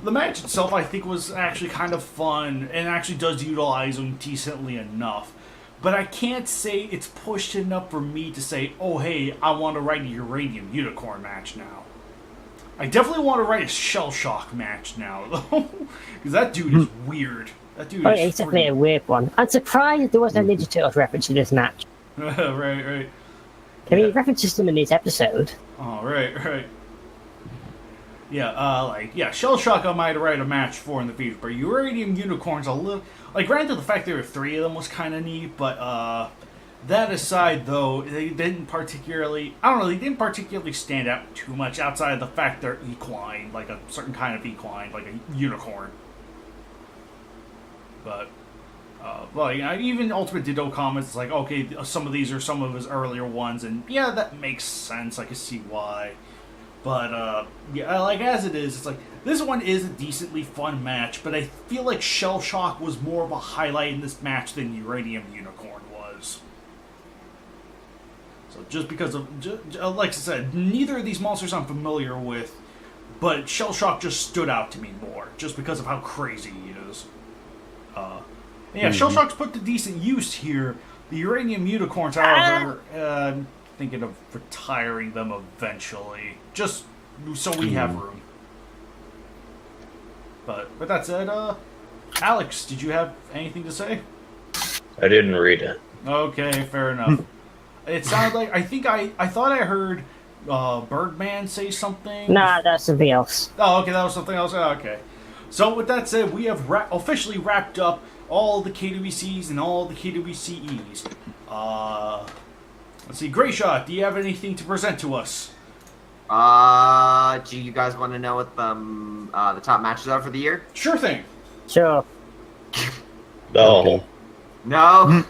the match itself. I think was actually kind of fun and actually does utilize them decently enough. But I can't say it's pushed enough for me to say, oh, hey, I want to write a Uranium Unicorn match now. I definitely want to write a Shell Shock match now, though. Because that dude is weird. That dude is it's definitely a weird one. I'm surprised there wasn't a Ninja Turtles reference in this match. Right. He references them in this episode. Oh, right. Yeah, Shell Shock I might write a match for in the future, but Uranium Unicorn's a little... granted, the fact there were 3 of them was kind of neat, but that aside, though, they didn't particularly... they didn't particularly stand out too much outside of the fact they're equine, like a certain kind of equine, like a unicorn. But, even Ultimate Ditto comments, like, okay, some of these are some of his earlier ones, and yeah, that makes sense, I can see why. But, as it is, it's like, this one is a decently fun match, but I feel like Shell Shock was more of a highlight in this match than Uranium Unicorn was. So just because of, like I said, neither of these monsters I'm familiar with, but Shell Shock just stood out to me more, just because of how crazy he is. Shell Shock's put to decent use here. The Uranium Unicorns, however, I'm thinking of retiring them eventually, just so we have room. But that said, Alex, did you have anything to say? I didn't read it. Okay, fair enough. It sounded like I thought I heard Birdman say something. Nah, that's something else. Oh, okay, that was something else. Oh, okay. So with that said, we have officially wrapped up all the KWCs and all the KWCEs. Let's see, Gray Shot, do you have anything to present to us? Do you guys want to know what the top matches are for the year? Sure thing. Sure. No. Okay. No?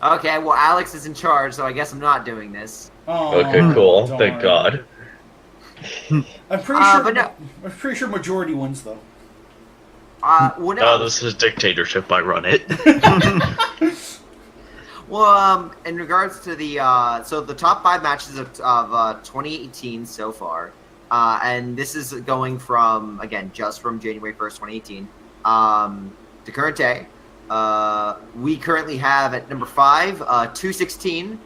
Okay, well, Alex is in charge, so I guess I'm not doing this. Oh, okay, cool. darn. Thank God. I'm pretty but sure majority wins, though. Well, no. This is dictatorship. I run it. Well, in regards to the the top 5 matches of 2018 so far, and this is going from, again, just from January 1st, 2018, to current day. We currently have at number 5, 216,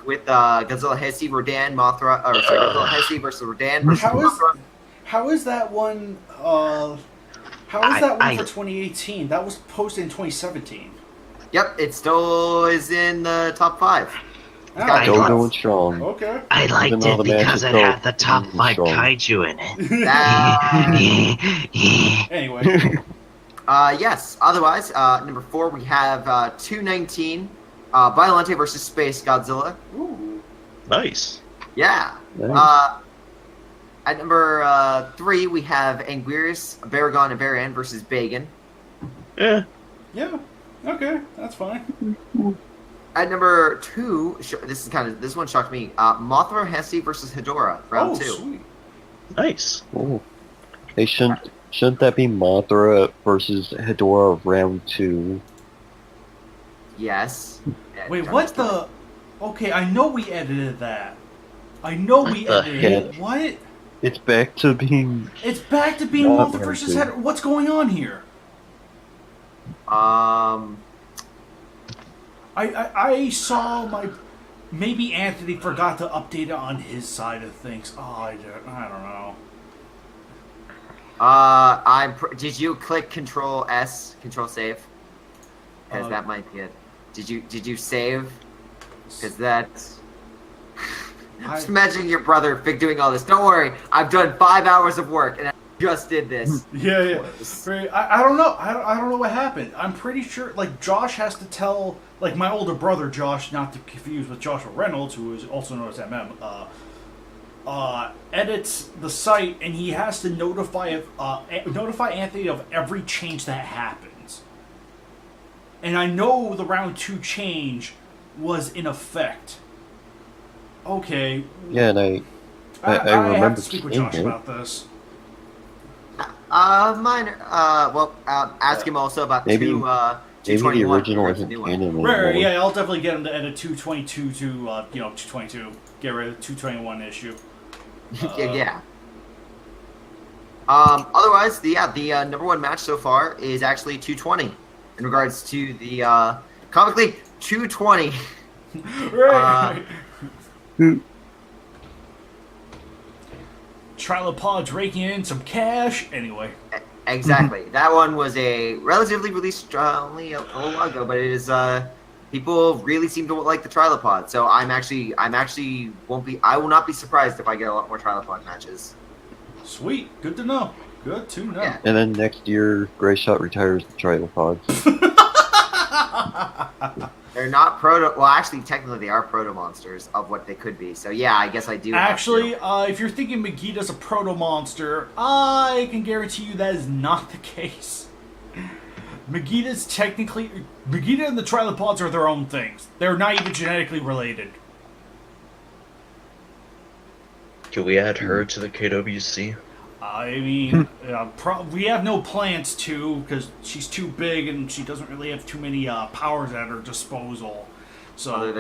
with Godzilla Hesi, Rodan, Mothra, Godzilla Hesi versus Rodan versus Mothra. How is that one? How is that one for 2018? That was posted in 2017. Yep, it still is in the top 5. Still going strong. Okay. I liked it because it had the top 5 Kaiju in it. Anyway. Yes. Otherwise, number 4 we have 219, Biollante versus Space Godzilla. Ooh. Nice. Yeah. Nice. At number 3 we have Anguirus, Baragon, and Varian versus Bagan. Yeah. Yeah. Okay, that's fine. At number 2, this one shocked me. Mothra Hesse versus Hedorah, round 2. Sweet. Nice. Oh. Hey, shouldn't that be Mothra versus Hedorah round 2? Yes. Wait, what the? Okay, I know we edited that. I know we edited it. What? It's back to being. It's back to being Mothra versus Hedorah. What's going on here? I saw maybe Anthony forgot to update it on his side of things. Oh, I don't know. Did you click Control S, Control Save? Because that might be it. Did you save? Because that's. Just imagine your brother doing all this. Don't worry, I've done 5 hours of work and I just did this. Yeah. I don't know. I don't know what happened. I'm pretty sure, like, Josh has to tell, like, my older brother Josh, not to confuse with Joshua Reynolds, who is also known as MM, edits the site, and he has to notify Anthony of every change that happens. And I know the round 2 change was in effect. Okay. Yeah, and I remember have to speak with Josh about this. Minor. Ask him also about maybe 221. the original isn't canon anymore. Right, yeah, I'll definitely get him to edit 222 to 222. Get rid of the 221 issue. Yeah. Otherwise, the number 1 match so far is actually 220. In regards to the Comic League 220. Right. Trilopods raking in some cash. Anyway. Exactly. That one was a relatively released only a little while ago, but it is people really seem to like the Trilopod. So I will not be surprised if I get a lot more Trilopod matches. Sweet. Good to know. Good to know. Yeah. And then next year, Grey Shot retires the Trilopods. They're not proto. Well, actually, technically, they are proto monsters of what they could be. So yeah, I guess I do. Actually, if you're thinking Megiddo's a proto monster, I can guarantee you that is not the case. Megiddo and the Trilopods are their own things. They're not even genetically related. Can we add her to the KWC? I mean, we have no plans to, because she's too big and she doesn't really have too many powers at her disposal. So,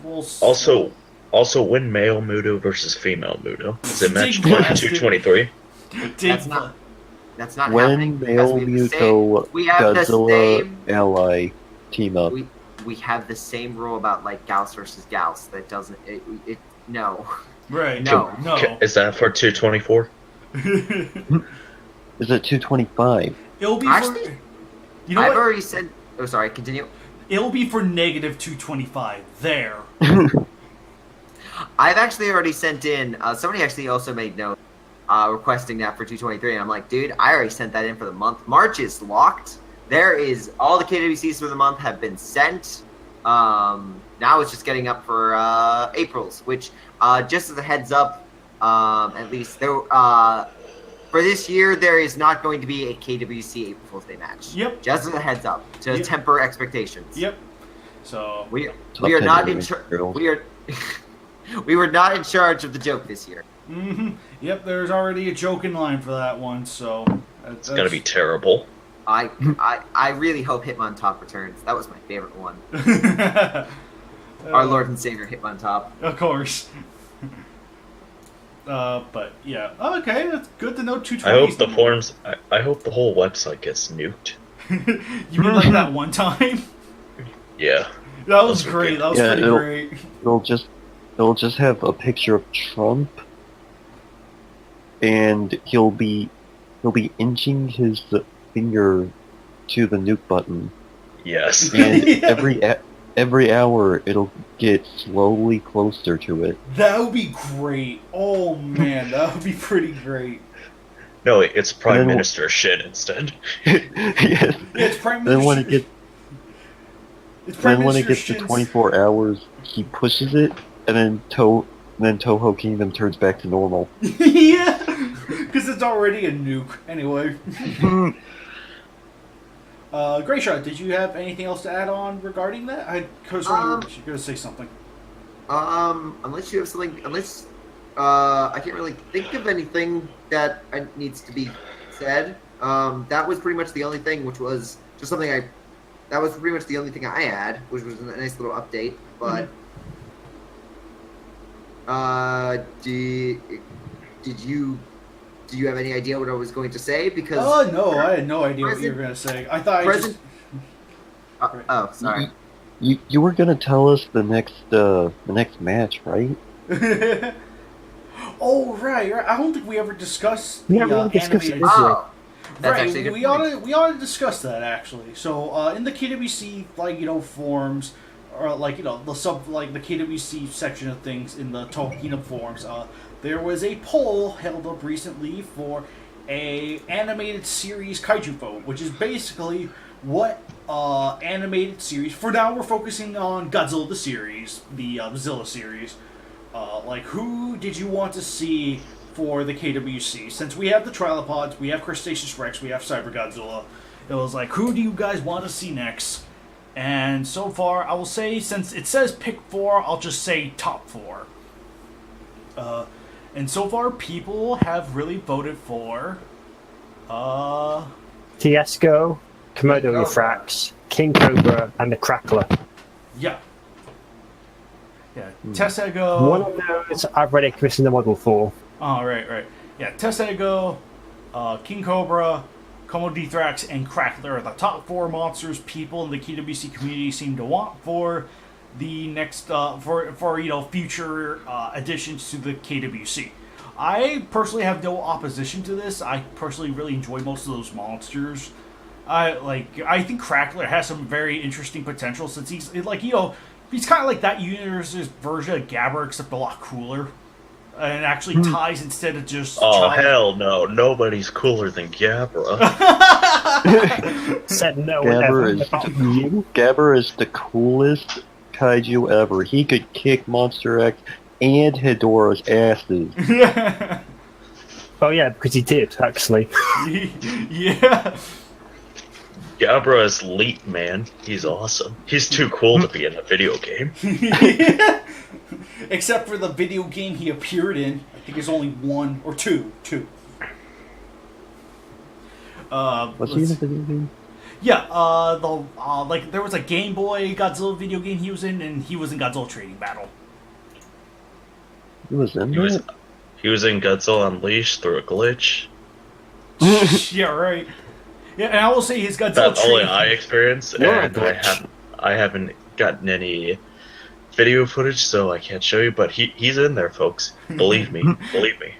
we'll also, when male Mudo versus female Mudo? Is it match 223? That's not when happening. When male Muto Godzilla ally team up. We have the same rule about, like, Gauss versus Gauss. That doesn't... No. Right. No. Is that for 224? Is it 225? It'll be actually. You know I've what? already said. Oh, sorry. Continue. It'll be for negative 225. There. I've actually already sent in. Somebody actually also made note requesting that for 223, and I'm like, dude, I already sent that in for the month. March is locked. There is all the KWCs for the month have been sent. Now it's just getting up for April's, which, just as a heads up, at least there, for this year, there is not going to be a KWC April Fool's Day match. Yep. Just as a heads up, to temper expectations. Yep. So we are not in we were not in charge of the joke this year. Mm-hmm. Yep. There's already a joke in line for that one, so it's gonna be terrible. I really hope Hitmontop returns. That was my favorite one. Our Lord and Savior Hitmontop. Of course. But yeah, okay, that's good to know. 220. I hope the forums. I hope the whole website gets nuked. You mean like that one time? Yeah. That was great. That was pretty great. It'll just have a picture of Trump, and he'll be inching his finger to the nuke button. Yes. And every hour it'll get slowly closer to it. That would be great. Oh man, that would be pretty great. No, it's Prime Minister shit instead. Yes. It's Prime Minister. Then when it gets to 24 hours, he pushes it, and then Toho Kingdom turns back to normal. Yeah, because it's already a nuke anyway. Grayshot, did you have anything else to add on regarding that? I was going to say something. Unless you have something, I can't really think of anything that needs to be said. That was pretty much the only thing, which was just something that was pretty much the only thing I had, which was a nice little update. But, do you have any idea what I was going to say? Because no, I had no idea what you were going to say. I thought sorry. You were gonna tell us the next match, right? Oh, right. I don't think we ever discussed the animated. Right, we ought to discuss that actually. So in the KWC forums, or the KWC section of things in the Toho Kingdom forums, there was a poll held up recently for a animated series Kaiju vote, which is basically what animated series. For now, we're focusing on Godzilla the series, the Zilla series. Who did you want to see for the KWC? Since we have the Trilopods, we have Crustaceous Rex, we have Cyber Godzilla. It was like, who do you guys want to see next? And so far, I will say, since it says pick 4, I'll just say top 4. And so far, people have really voted for Tiesco, Komodo Euphrax, King Cobra, and the Crackler. Yeah. Yeah, Tessego. One of those I've already commissioned the model for. Oh, right. Yeah, Tessego, King Cobra, Komodo Euphrax, and Crackler are the top 4 monsters people in the KWC community seem to want for the next for future additions to the KWC. I personally have no opposition to this. I personally really enjoy most of those monsters. I think Crackler has some very interesting potential since he's kind of like that universe's version of Gabber, except a lot cooler. And actually ties instead of just... Oh, hell no. Nobody's cooler than Gabra. Said no. Gabber is the coolest kaiju ever. He could kick Monster X and Hedorah's asses. Oh, yeah, because he did, actually. Yeah. Gabra is elite, man. He's awesome. He's too cool to be in a video game. Except for the video game he appeared in. I think there's only one or two. Was he in a video game? Yeah, there was a Game Boy Godzilla video game he was in, and he was in Godzilla Trading Battle. He was in that? He was in Godzilla Unleashed through a glitch. Yeah, right. Yeah, and I will say his Godzilla That's only I experienced, and I haven't gotten any video footage, so I can't show you, but he's in there, folks. Believe me. Believe me.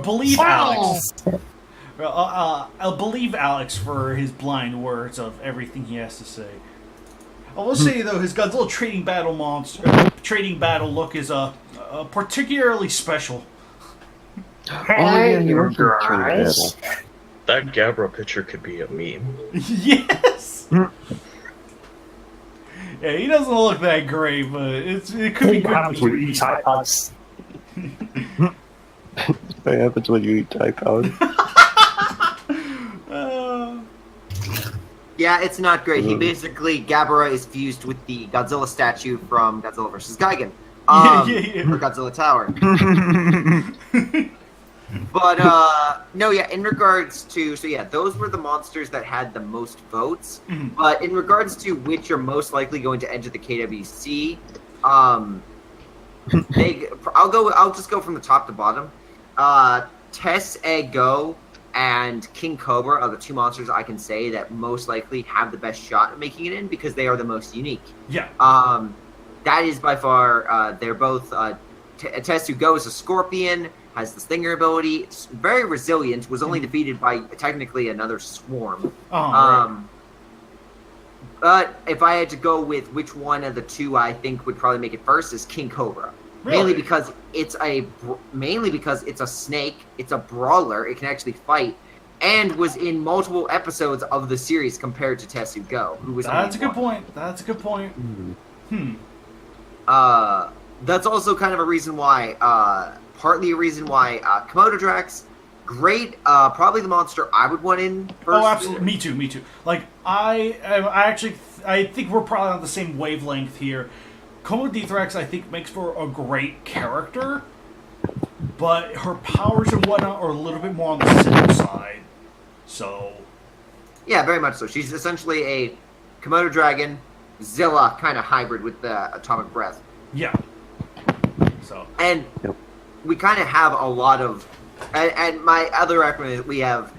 Believe Alex. I'll believe Alex for his blind words of everything he has to say. I will say, though, his Godzilla Trading Battle look is particularly special. Hey, you guys. That Gabra picture could be a meme. Yes! Yeah, he doesn't look that great, but it could be good. What happens when you eat iPods? What happens when you eat iPods? Yeah, it's not great. He basically, Gabara is fused with the Godzilla statue from Godzilla vs. Gigan. Or Godzilla Tower. But, no, yeah, in regards to, those were the monsters that had the most votes. But in regards to which are most likely going to enter the KWC, I'll just go from the top to bottom. Tessego and King Cobra are the 2 monsters I can say that most likely have the best shot at making it in because they are the most unique. Yeah. That is by far, they're both, Tessego is a scorpion, has the stinger ability, it's very resilient, was only defeated by technically another swarm. Right. But if I had to go with which one of the 2 I think would probably make it first is King Cobra. Really? Mainly because it's a snake, it's a brawler, it can actually fight, and was in multiple episodes of the series compared to Tessego, who was That's a good point. That's also kind of a reason why, partly a reason why Komodo Drax great. Probably the monster I would want in first. Oh, absolutely. Me too. Like, I think we're probably on the same wavelength here. Komodithrax, I think, makes for a great character, but her powers and whatnot are a little bit more on the simple side. So... Yeah, very much so. She's essentially a Komodo dragon, Zilla kind of hybrid with the atomic breath. Yeah. So... And we kind of have a lot of... And my other recommendation we have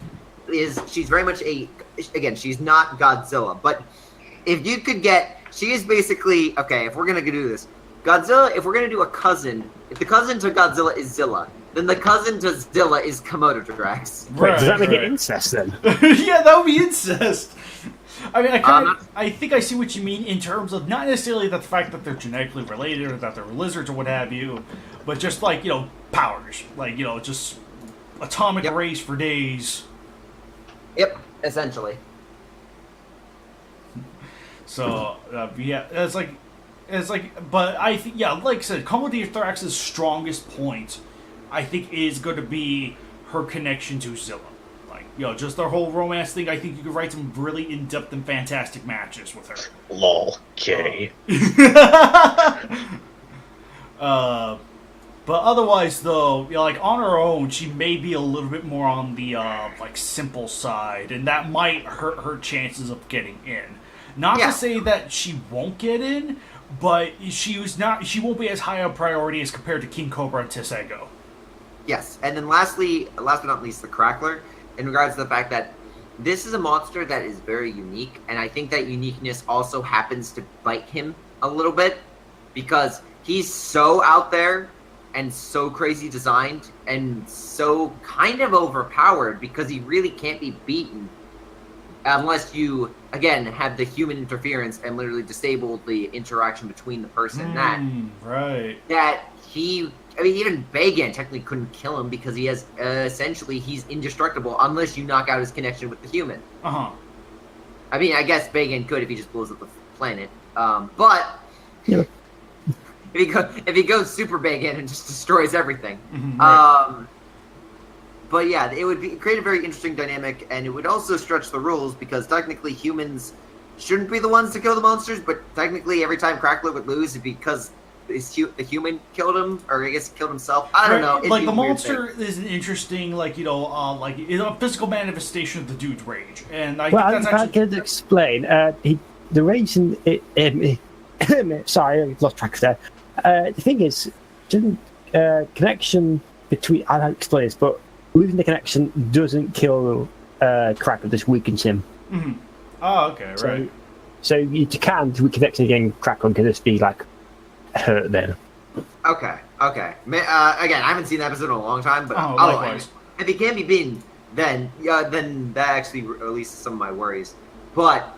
is she's very much a... Again, she's not Godzilla, but if you could get... She is basically... Okay, if we're going to do this, Godzilla, if we're going to do a cousin... If the cousin to Godzilla is Zilla, then the cousin to Zilla is Komododrax. Right, does that make it incest then? Yeah, that would be incest. I mean, I think I see what you mean in terms of not necessarily the fact that they're genetically related or that they're lizards or what have you, but just like, powers. Like, just atomic rays for days. Yep, essentially. So, yeah, it's like, but I think, yeah, like I said, Komodithrax's strongest point, I think, is going to be her connection to Zilla. Like, just their whole romance thing. I think you could write some really in-depth and fantastic matches with her. Lol, gay. But otherwise, though, like, on her own, she may be a little bit more on the, simple side, and that might hurt her chances of getting in. Not to say that she won't get in, but she won't be as high a priority as compared to King Cobra and Tisego. Yes, and then last but not least, the Crackler, in regards to the fact that this is a monster that is very unique, and I think that uniqueness also happens to bite him a little bit, because he's so out there, and so crazy designed, and so kind of overpowered, because he really can't be beaten unless you, again, have the human interference and literally disable the interaction between the person and that. Right. That he... I mean, even Bagan technically couldn't kill him because he has, essentially, he's indestructible unless you knock out his connection with the human. Uh-huh. I mean, I guess Bagan could if he just blows up the planet. But... Yeah. If he goes super Bagan and just destroys everything. Right. But yeah, it would create a very interesting dynamic, and it would also stretch the rules, because technically humans shouldn't be the ones to kill the monsters, but technically every time Crackler would lose, because the human killed him, or I guess killed himself. I don't know. Like, the monster is an interesting, a physical manifestation of the dude's rage. And I think that's I can explain. The reason sorry, I lost track there. The thing is, connection between... I don't explain this, but losing the connection doesn't kill Crackler, just weakens him. Mm-hmm. Oh, okay, right. So you can reconnect again, Crackler can just be, hurt then. Okay. Again, I haven't seen the episode in a long time, but likewise. If he can't be beaten, then that actually releases some of my worries. But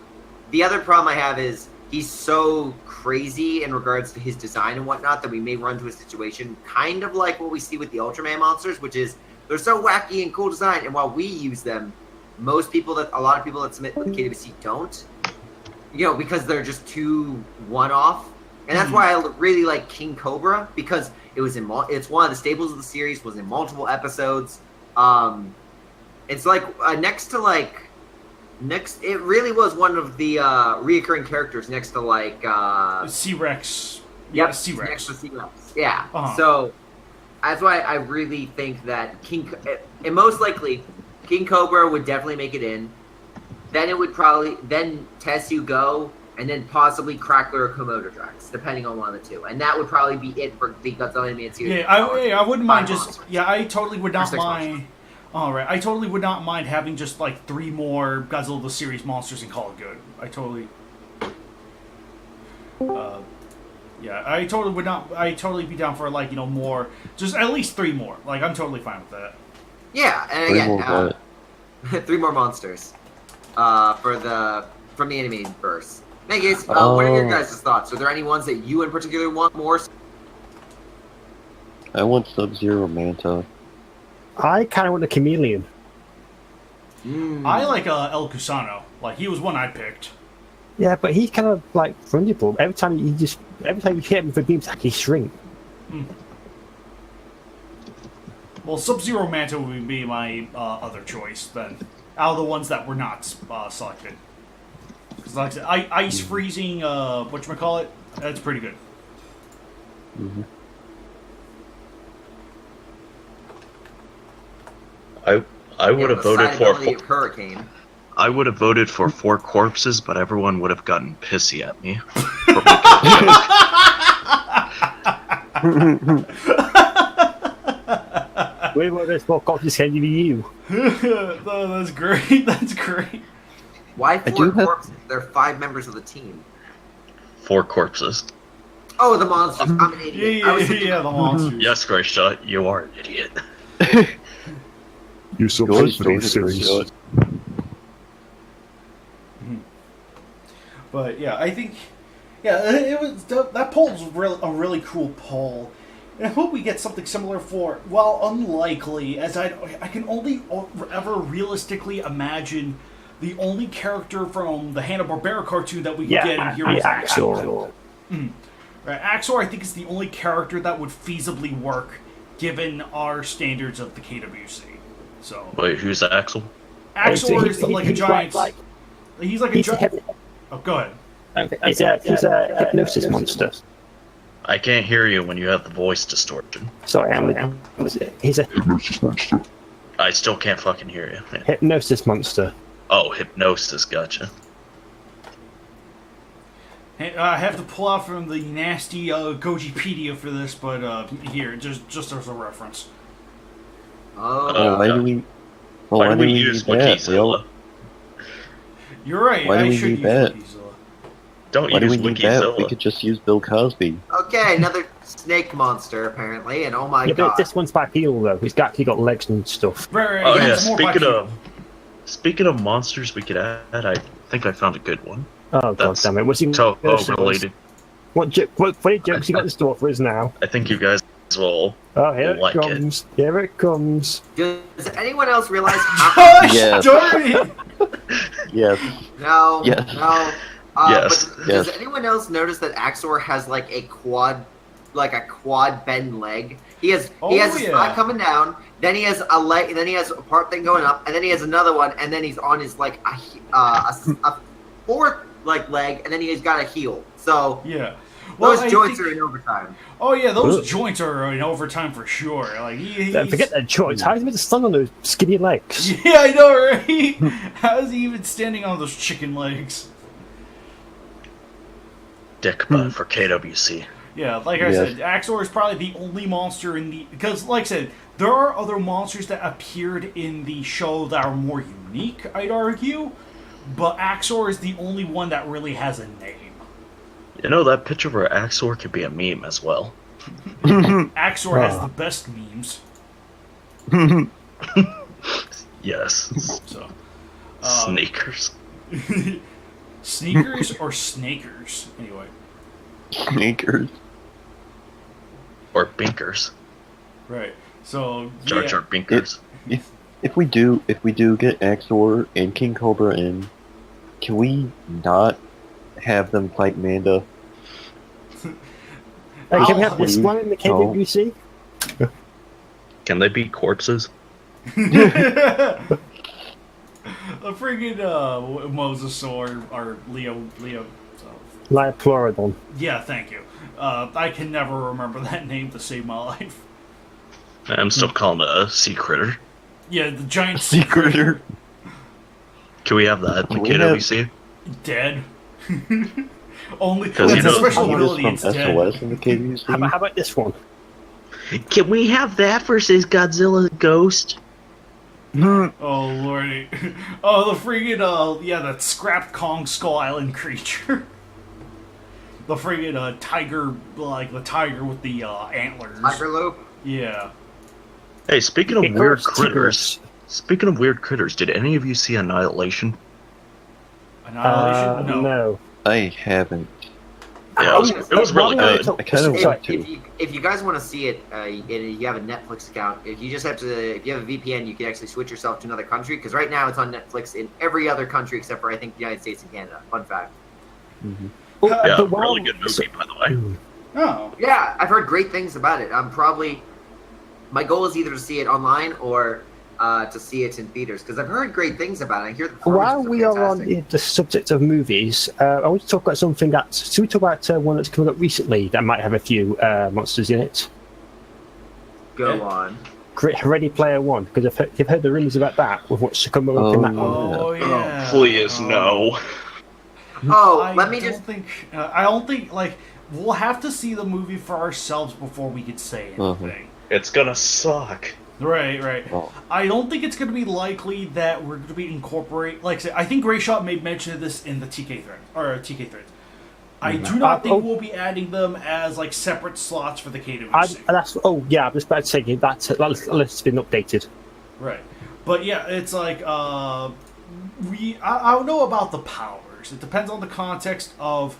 the other problem I have is he's so crazy in regards to his design and whatnot that we may run into a situation kind of like what we see with the Ultraman monsters, which is they're so wacky and cool design, and while we use them, a lot of people that submit with KWC don't, because they're just too one-off. And that's why I really like King Cobra, because it's one of the staples of the series, was in multiple episodes. It's it really was one of the reoccurring characters next to C-Rex. Yep, C-Rex. Next to C-Rex. Yeah. Uh-huh. So that's why I really think that and most likely King Cobra would definitely make it in. Then it would then Tessu go, and then possibly Crackler or Komododrax, depending on one of the two. And that would probably be it for the Godzilla animated series. Yeah, I wouldn't mind I totally would not mind... Alright, I totally would not mind having just, 3 more Godzilla the series monsters and call it good. I totally... I totally be down for, more... Just at least 3 more. I'm totally fine with that. Yeah, and again, 3 more monsters. From the animated verse. Megas, what are your guys' thoughts? Are there any ones that you in particular want more? I want Sub-Zero Manta. I kind of want a chameleon. I like El Cusano. He was one I picked. Yeah, but he's kind of vulnerable. Every time you hit him with a beam attack, he shrinks. Well, Sub-Zero Manta would be my other choice then, out of the ones that were not selected. Because like I said, ice freezing, whatchamacallit, that's pretty good. Mm-hmm. I would have voted for Hurricane. I would have voted for 4 corpses, but everyone would have gotten pissy at me. Wait, what is 4 corpses can you be you? Oh, that's great. That's great. Why 4 corpses? There are 5 members of the team. 4 corpses. Oh, the monsters. I'm an idiot. Yeah, the monsters. Yes, Grayshaw, you are an idiot. You're so pretty serious. But yeah, I think it was that poll was a really cool poll. And I hope we get something similar for, while unlikely, as I can only ever realistically imagine the only character from the Hanna-Barbera cartoon that we can get in here is Axor. Right, Axor, I think, is the only character that would feasibly work given our standards of the KWC. So. Wait, who's Axel? Axor is like a giant. He's like a giant. Oh, go ahead. He's a hypnosis monster. I can't hear you when you have the voice distortion. Sorry, he's a Hypnosis monster. I still can't fucking hear you. Yeah. hypnosis monster. Oh, hypnosis, gotcha. I have to pull out from the nasty Gojipedia for this, but here, just as a reference. Why do we? Well, why do we use Wikizilla? You're right. Why do we need that? Don't Why do use we need that? Wikizilla. We could just use Bill Cosby. Okay, another snake monster apparently, and oh my god. But this one's bipedal though. He's actually got legs and stuff. Right, Oh yeah. Speaking of monsters, we could add. I think I found a good one. Oh god damn it! What's he Toho related? What funny jokes you got in store for us now? I think you guys will. Oh, here like it comes! Here it comes! Does anyone else realize how? Yes. Yes. No. Yes. No. Yes. But does anyone else notice that Axor has like a quad bend leg? He has a spot coming down, then he has a leg, then he has a part thing going up, and then he has another one, and then he's on his like a fourth leg, and then he's got a heel. So yeah, those joints are in overtime. Oh yeah, those joints are in overtime for sure. Like forget the joints. How's he made to stand on those skinny legs? Yeah, I know, right? How is he even standing on those chicken legs? Dick butt for KWC. Yeah, like I said, Axor is probably the only monster in the... Because, like I said, there are other monsters that appeared in the show that are more unique, I'd argue. But Axor is the only one that really has a name. You know, that picture where Axor could be a meme as well. Axor has the best memes. Yes. So, Sneakers. Sneakers or snakers? Anyway. Sneakers. Or binkers. Right. So Jar Jar binkers. If we do get Axor and King Cobra in, can we not have them fight Manda? Can we have this one in the KWC? Can they be corpses? A friggin' Mosasaur or Leo. Lioplurodon. Yeah, thank you. I can never remember that name to save my life. I'm still calling it a sea critter. Yeah, the giant Sea critter. Can we have that in the KWC? Dead. Only because that's a special ability. From It's SOS dead. in the KWC. How about this one? Can we have that versus Godzilla Ghost? Oh lordy! Oh, the friggin' that scrapped Kong Skull Island creature. The friggin' tiger, like the tiger with the antlers. Tiger lope. Yeah. Hey, speaking of weird critters. Speaking of weird critters, did any of you see Annihilation? Annihilation? No. I haven't. Yeah, it was really good. I kind of want to. If you guys want to see it, and you have a Netflix account, if you have a VPN, you can actually switch yourself to another country. Because right now it's on Netflix in every other country except for I think the United States and Canada. Fun fact. Mm-hmm. Yeah, really good movie, by the way. Oh. Yeah, I've heard great things about it. my goal is either to see it online or to see it in theaters because I've heard great things about it. I hear the While we are on the subject of movies, I want to talk about something should we talk about one that's coming up recently that might have a few monsters in it? Go on. Ready Player One, because you've heard the rumours about that with what's coming up in that one. Oh yeah. Please no. Oh, I don't think like we'll have to see the movie for ourselves before we could say anything. It's gonna suck. Right. Oh. I don't think it's going to be likely that we're going to be incorporate. Like I said, I think Grayshot made mention of this in the TK thread. I do not think we'll be adding them as like separate slots for the KWC. I was about to say that list's been updated. Right, but yeah, it's like I don't know about the powers. It depends on the context of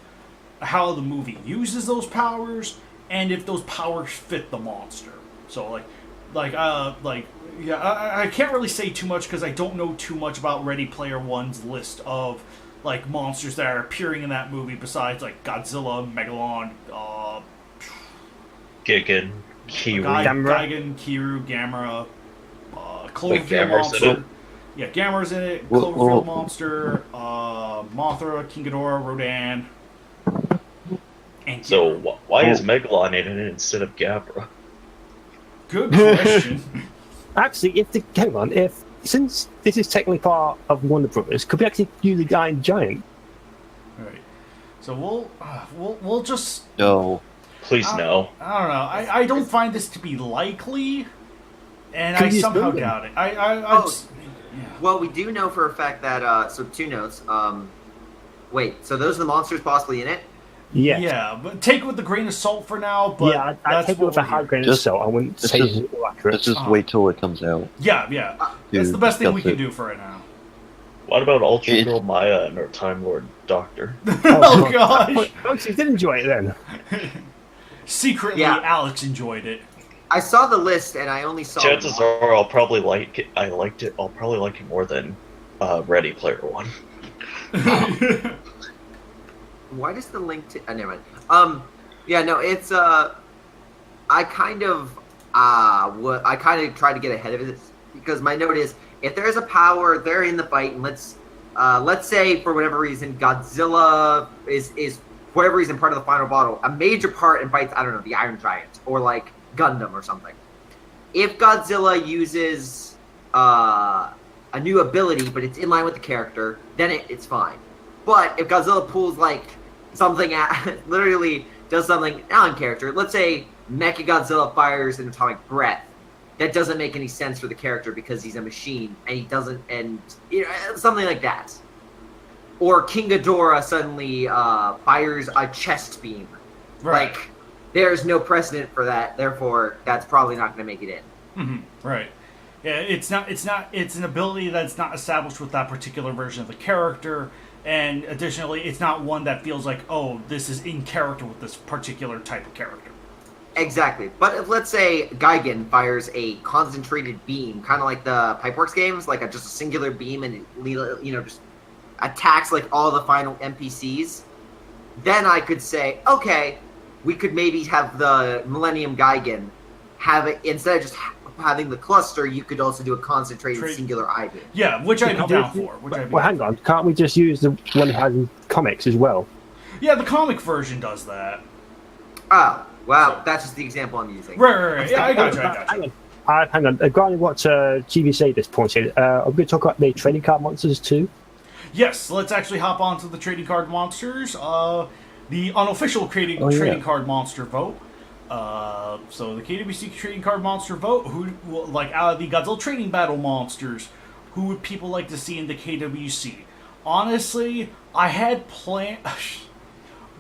how the movie uses those powers and if those powers fit the monster. So I can't really say too much because I don't know too much about Ready Player One's list of like monsters that are appearing in that movie besides like Godzilla, Megalon, Gigan, Kiru, Gamera, Cloverfield monster. Yeah, Gamera's in it. Cloverfield monster, Mothra, King Ghidorah, Rodan. And so why is Megalon in it instead of Gamera? Good question. Actually, since this is technically part of Warner Brothers, could we actually use the Iron Giant? Right. So we'll just no. Please no. I don't know. I don't find this to be likely, and I somehow doubt it. Well, we do know for a fact that. So 2 notes. Wait. So those are the monsters possibly in it. Yeah. Yeah, but take it with a grain of salt for now. But yeah, I take it with a high grain of salt. I wouldn't say it's all accurate. Let's just wait till it comes out. Yeah. That's the best thing we can do for right now. What about Ultra Girl Maya and her Time Lord Doctor? Oh gosh! Folks, you did enjoy it then. Secretly, Alex enjoyed it. I saw the list and I only saw. Chances are I'll probably like it. I liked it. I'll probably like it more than Ready Player One. Why does the link to... never mind. It's... I kind of try to get ahead of it because my note is, if there's a power, they're in the fight, and let's say, for whatever reason, Godzilla is for whatever reason, part of the final battle, a major part and fights, I don't know, the Iron Giant, or, like, Gundam or something. If Godzilla uses a new ability, but it's in line with the character, then it's fine. But if Godzilla pulls, like, something literally does something not in character, let's say Mechagodzilla fires an atomic breath, that doesn't make any sense for the character because he's a machine, and he doesn't, and, something like that. Or King Ghidorah suddenly fires a chest beam. Right. Like, there's no precedent for that, therefore, that's probably not going to make it in. Mm-hmm. Right. Yeah, it's an ability that's not established with that particular version of the character. And additionally, it's not one that feels like, oh, this is in character with this particular type of character. Exactly. But if, let's say, Gigan fires a concentrated beam, kind of like the Pipeworks games, like just a singular beam, and it, just attacks like all the final NPCs, then I could say, okay, we could maybe have the Millennium Gigan have it, instead of just having the cluster, you could also do a concentrated singular IV. Yeah, which I'd be down for. Well, hang on. Can't we just use the one that has in comics as well? Yeah, the comic version does that. Oh, wow. That's just the example I'm using. Right. Yeah, I got you. Hang on. Regarding what GVC at this point said, I'm going to talk about the trading card monsters too. Yes, let's actually hop on to the trading card monsters. The unofficial trading card monster vote. So the KWC trading card monster vote, out of the Godzilla trading battle monsters, who would people like to see in the KWC? Honestly, I had planned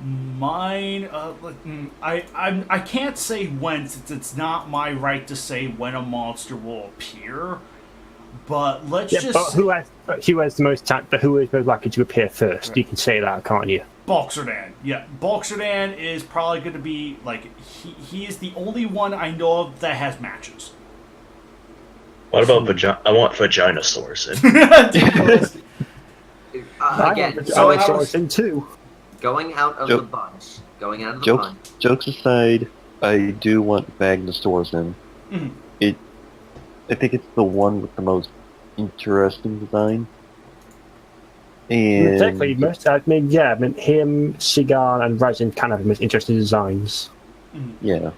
mine. I can't say when, since it's not my right to say when a monster will appear. But let's just. But who has the most talent? But who is most likely to appear first? Right. You can say that, can't you? Bulkserdan. Yeah, Bulkserdan is probably going to be, he is the only one I know of that has matches. What about Vagina? I want Vaginosaurs in. Again, so I was in too. Going out of the bunch. Jokes aside, I do want Magnosaurs in. Mm-hmm. I think it's the one with the most interesting design. And exactly. Him, Shigan, and Rajin kind of have the most interesting designs. Yeah.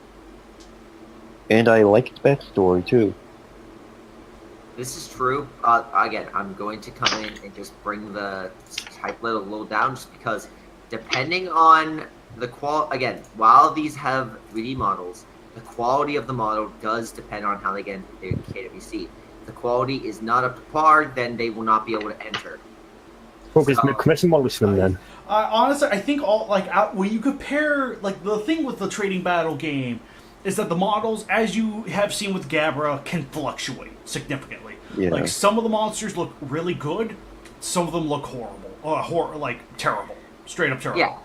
And I like its backstory too. This is true. Again, I'm going to come in and just bring the hype level a little down, just because depending on the again, while these have 3D models, the quality of the model does depend on how they get into KWC. If the quality is not up to par, then they will not be able to enter. Well, there's commission models for them then. Honestly, I think when you compare, like, the thing with the trading battle game is that the models, as you have seen with Gabra, can fluctuate significantly. Yeah. Like, some of the monsters look really good, some of them look horrible, like terrible, straight up terrible.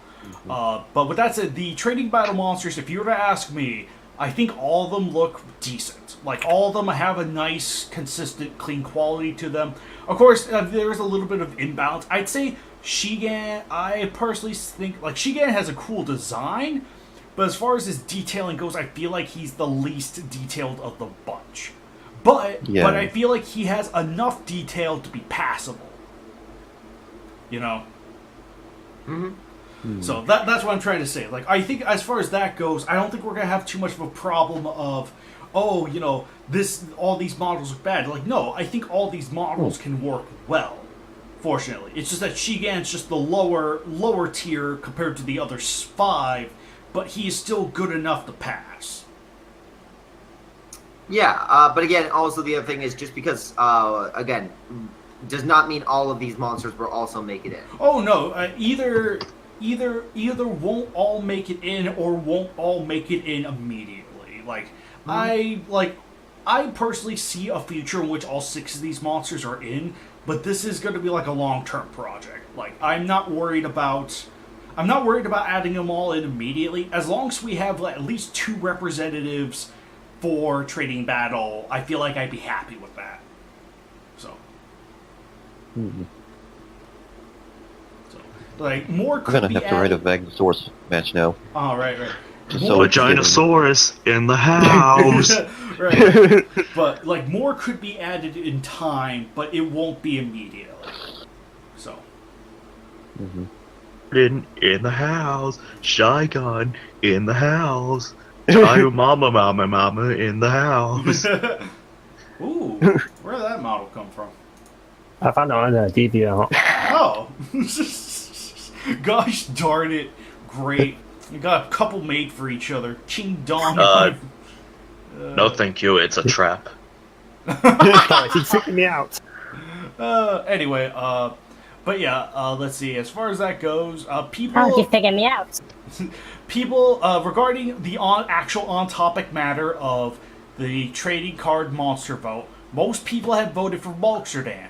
Yeah. But with that said, the trading battle monsters, if you were to ask me, I think all of them look decent. Like, all of them have a nice, consistent, clean quality to them. Of course, there's a little bit of imbalance. I'd say Shigan, I personally think, like, Shigan has a cool design, but as far as his detailing goes, I feel like he's the least detailed of the bunch. But I feel like he has enough detail to be passable. You know? Mm-hmm. So that's what I'm trying to say. Like, I think as far as that goes, I don't think we're going to have too much of a problem of, oh, you know, all these models look bad. Like, no, I think all these models can work well, fortunately. It's just that Shigan's just the lower tier compared to the other 5, but he is still good enough to pass. Yeah, but again, also the other thing is just because, again, does not mean all of these monsters will also make it in. Oh, no, either won't all make it in or won't all make it in immediately. Like, I personally see a future in which all 6 of these monsters are in, but this is going to be like a long-term project. Like, I'm not worried about adding them all in immediately. As long as we have at least 2 representatives for Trading Battle, I feel like I'd be happy with that. So. Like, more could be I'm gonna have to write a Vagnosaurus match now. Oh, right. Vaginosaurus in the house! Right. But, like, more could be added in time, but it won't be immediately. So. In the house. Shy Gun in the house. Shy mama in the house. Ooh, where did that model come from? I found it on DeviantArt. Oh. Gosh darn it. Great. You got a couple made for each other. Ching dong. No thank you, it's a trap. He's freaking me out. Anyway, but yeah, let's see. As far as that goes, people... Oh, he's figuring me out. People, regarding the actual on-topic matter of the trading card monster vote, most people have voted for Bulksterdan.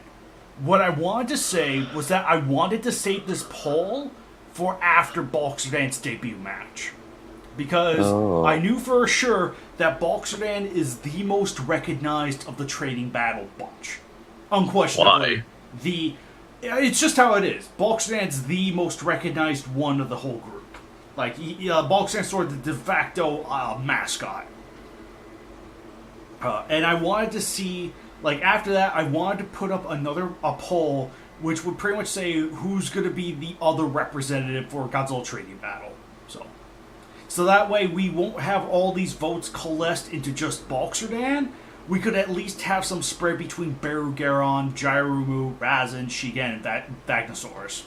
What I wanted to say was that I wanted to save this poll for after Bulksterdan's debut match. Because I knew for sure that Bulksterdan is the most recognized of the Trading Battle bunch. Unquestionably. Why? It's just how it is. Bulksterdan's the most recognized one of the whole group. Like, Bulksterdan's sort of the de facto mascot. And I wanted to see... Like, after that, I wanted to put up a poll, which would pretty much say who's going to be the other representative for Godzilla Trading Battle. So that way, we won't have all these votes coalesced into just Bulksterdan. We could at least have some spread between Barugaron, Gyrumu, Razin, Shigen, and Vagnosaurus.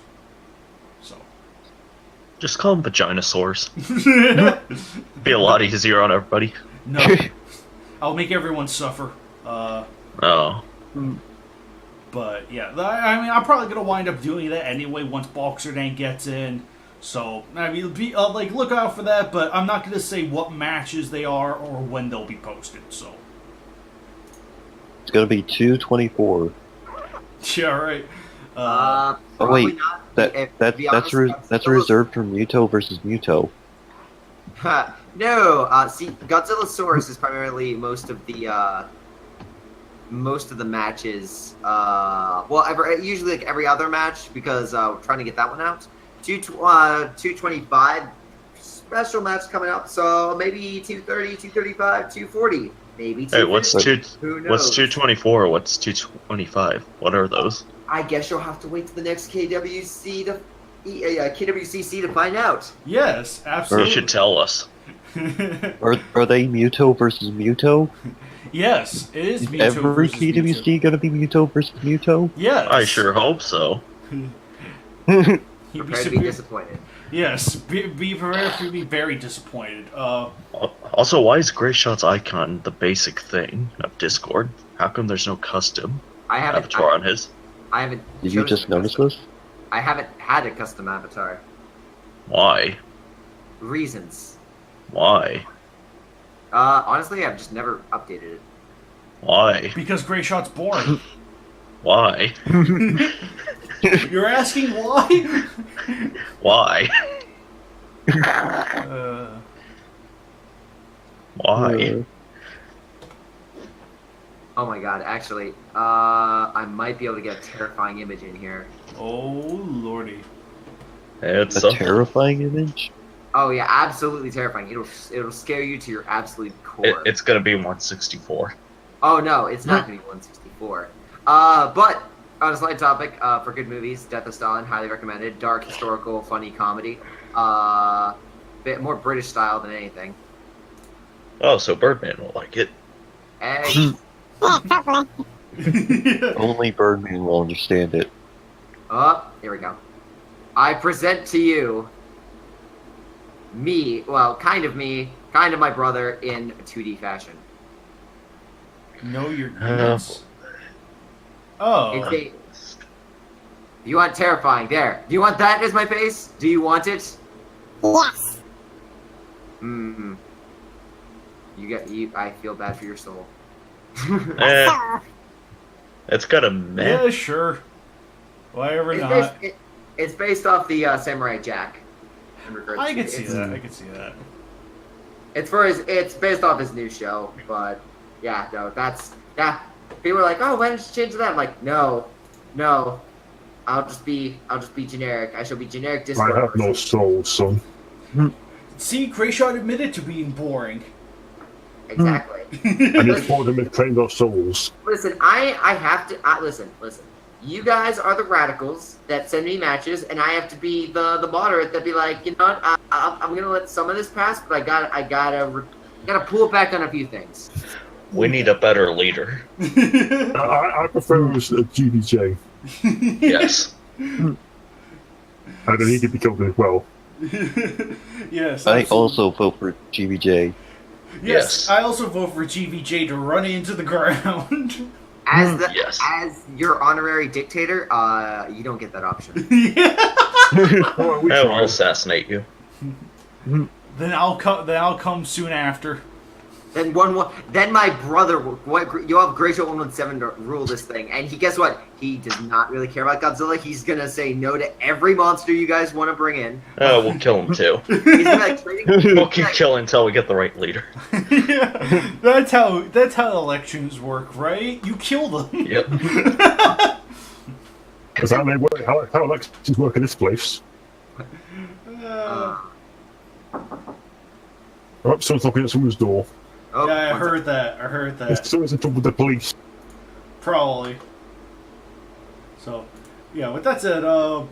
So. Just call them Vaginosaurs. Be a lot easier on everybody. No. I'll make everyone suffer. Oh. But yeah, I mean, I'm probably gonna wind up doing that anyway once Bulksterdan gets in. So I mean, look out for that. But I'm not gonna say what matches they are or when they'll be posted. So it's gonna be 2/24. Yeah, right. Oh wait, that's reserved for Muto versus Muto. No, see, Godzillasaurus is primarily most of the matches. Usually like every other match because we're trying to get that one out. 225 special match coming up, so maybe 230, 235, 240, maybe 250. Hey, what's Who knows? what's 224? What's 225? What are those? I guess you'll have to wait to the next KWCC to find out. Yes, absolutely. You should tell us. Are they Muto versus Muto? Yes, it is Muto Every versus KWC Muto. gonna be Muto versus Muto? Yes. I sure hope so. He'd Prepare to be disappointed. Yes, be prepared to be very disappointed. Also, why is Greyshot's icon the basic thing of Discord? How come there's no custom avatar on his? I haven't. Did you just notice this? I haven't had a custom avatar. Why? Reasons. Why? Honestly, I've just never updated it. Why? Because Greyshot's boring. Why? You're asking why? Why? Why? Oh my god, actually, I might be able to get a terrifying image in here. Oh lordy. It's A terrifying image? Oh yeah, absolutely terrifying. It'll scare you to your absolute core. It's gonna be 164. Oh no, it's not gonna be 164. But on a slight topic, for good movies, Death of Stalin, highly recommended. Dark, historical, funny comedy. Bit more British style than anything. Oh, so Birdman will like it. Hey. Only Birdman will understand it. Here we go. I present to you me, kind of my brother in 2D fashion. No, you're nuts. Oh. You want terrifying? There. Do you want that as my face? Do you want it? Yes. I feel bad for your soul. It's got a meh. Yeah, sure. Whatever not. It's based off the Samurai Jack. I can see that. I can see that. It's based off his new show, but yeah, no, people are like, oh, why didn't you change that? I'm like, no, I'll just be generic. I shall be generic Discord. I have no soul, son. See, Greyshot admitted to being boring. Exactly. And it's for them to claim their souls. Listen, I have to listen. You guys are the radicals that send me matches, and I have to be the moderate that be like, you know what? I'm gonna let some of this pass, but I gotta pull it back on a few things. We need a better leader. I prefer it as a GBJ. Yes. And I need to be killed as well. Yes. I absolutely. also vote for GBJ. Yes, I also vote for GVJ to run into the ground. As your honorary dictator, you don't get that option. I'll assassinate you. Then I'll come soon after. Then my brother, you'll have Greyshot 117 to rule this thing, and guess what? He does not really care about Godzilla. He's gonna say no to every monster you guys want to bring in. Oh, we'll kill him too. He's gonna We'll keep killing until we get the right leader. Yeah, that's how elections work, right? You kill them. Yep. Is that how elections work in this place? Uh, Oh, someone's knocking at someone's door. Oh, Yeah, I heard that. Someone's in trouble with the police. Probably. So, yeah, with that said,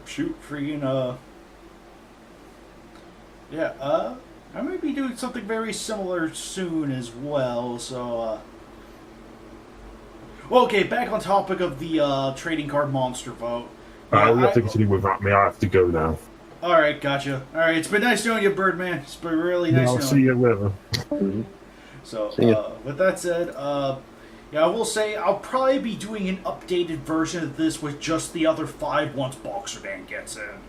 shoot, freaking, yeah, I might be doing something very similar soon as well, so, well, okay, back on topic of the, trading card monster vote. We have to continue with that. I have to go now. Alright, gotcha. Alright, it's been nice knowing you, Birdman. It's been really nice knowing you. I'll see you later. So, with that said, yeah, I will say I'll probably be doing an updated version of this with just the other 5 once Boxer Dan gets in.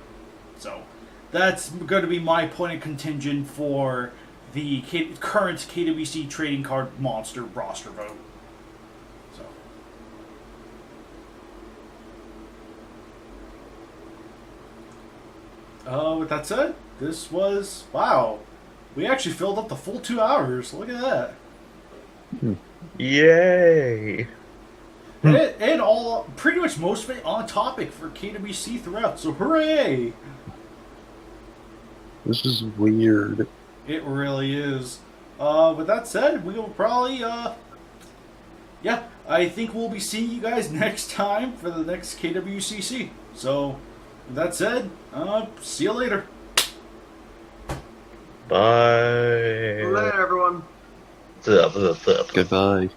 So, that's going to be my point of contingent for the current KWC trading card monster roster vote. So, with that said, this was, wow, we actually filled up the full 2 hours. Look at that. Yay! And all, pretty much most of it on topic for KWC throughout, so hooray! This is weird. It really is. With that said, we will probably, yeah, I think we'll be seeing you guys next time for the next KWCC. So, with that said, see you later. Bye. Later, everyone. Zip. Goodbye.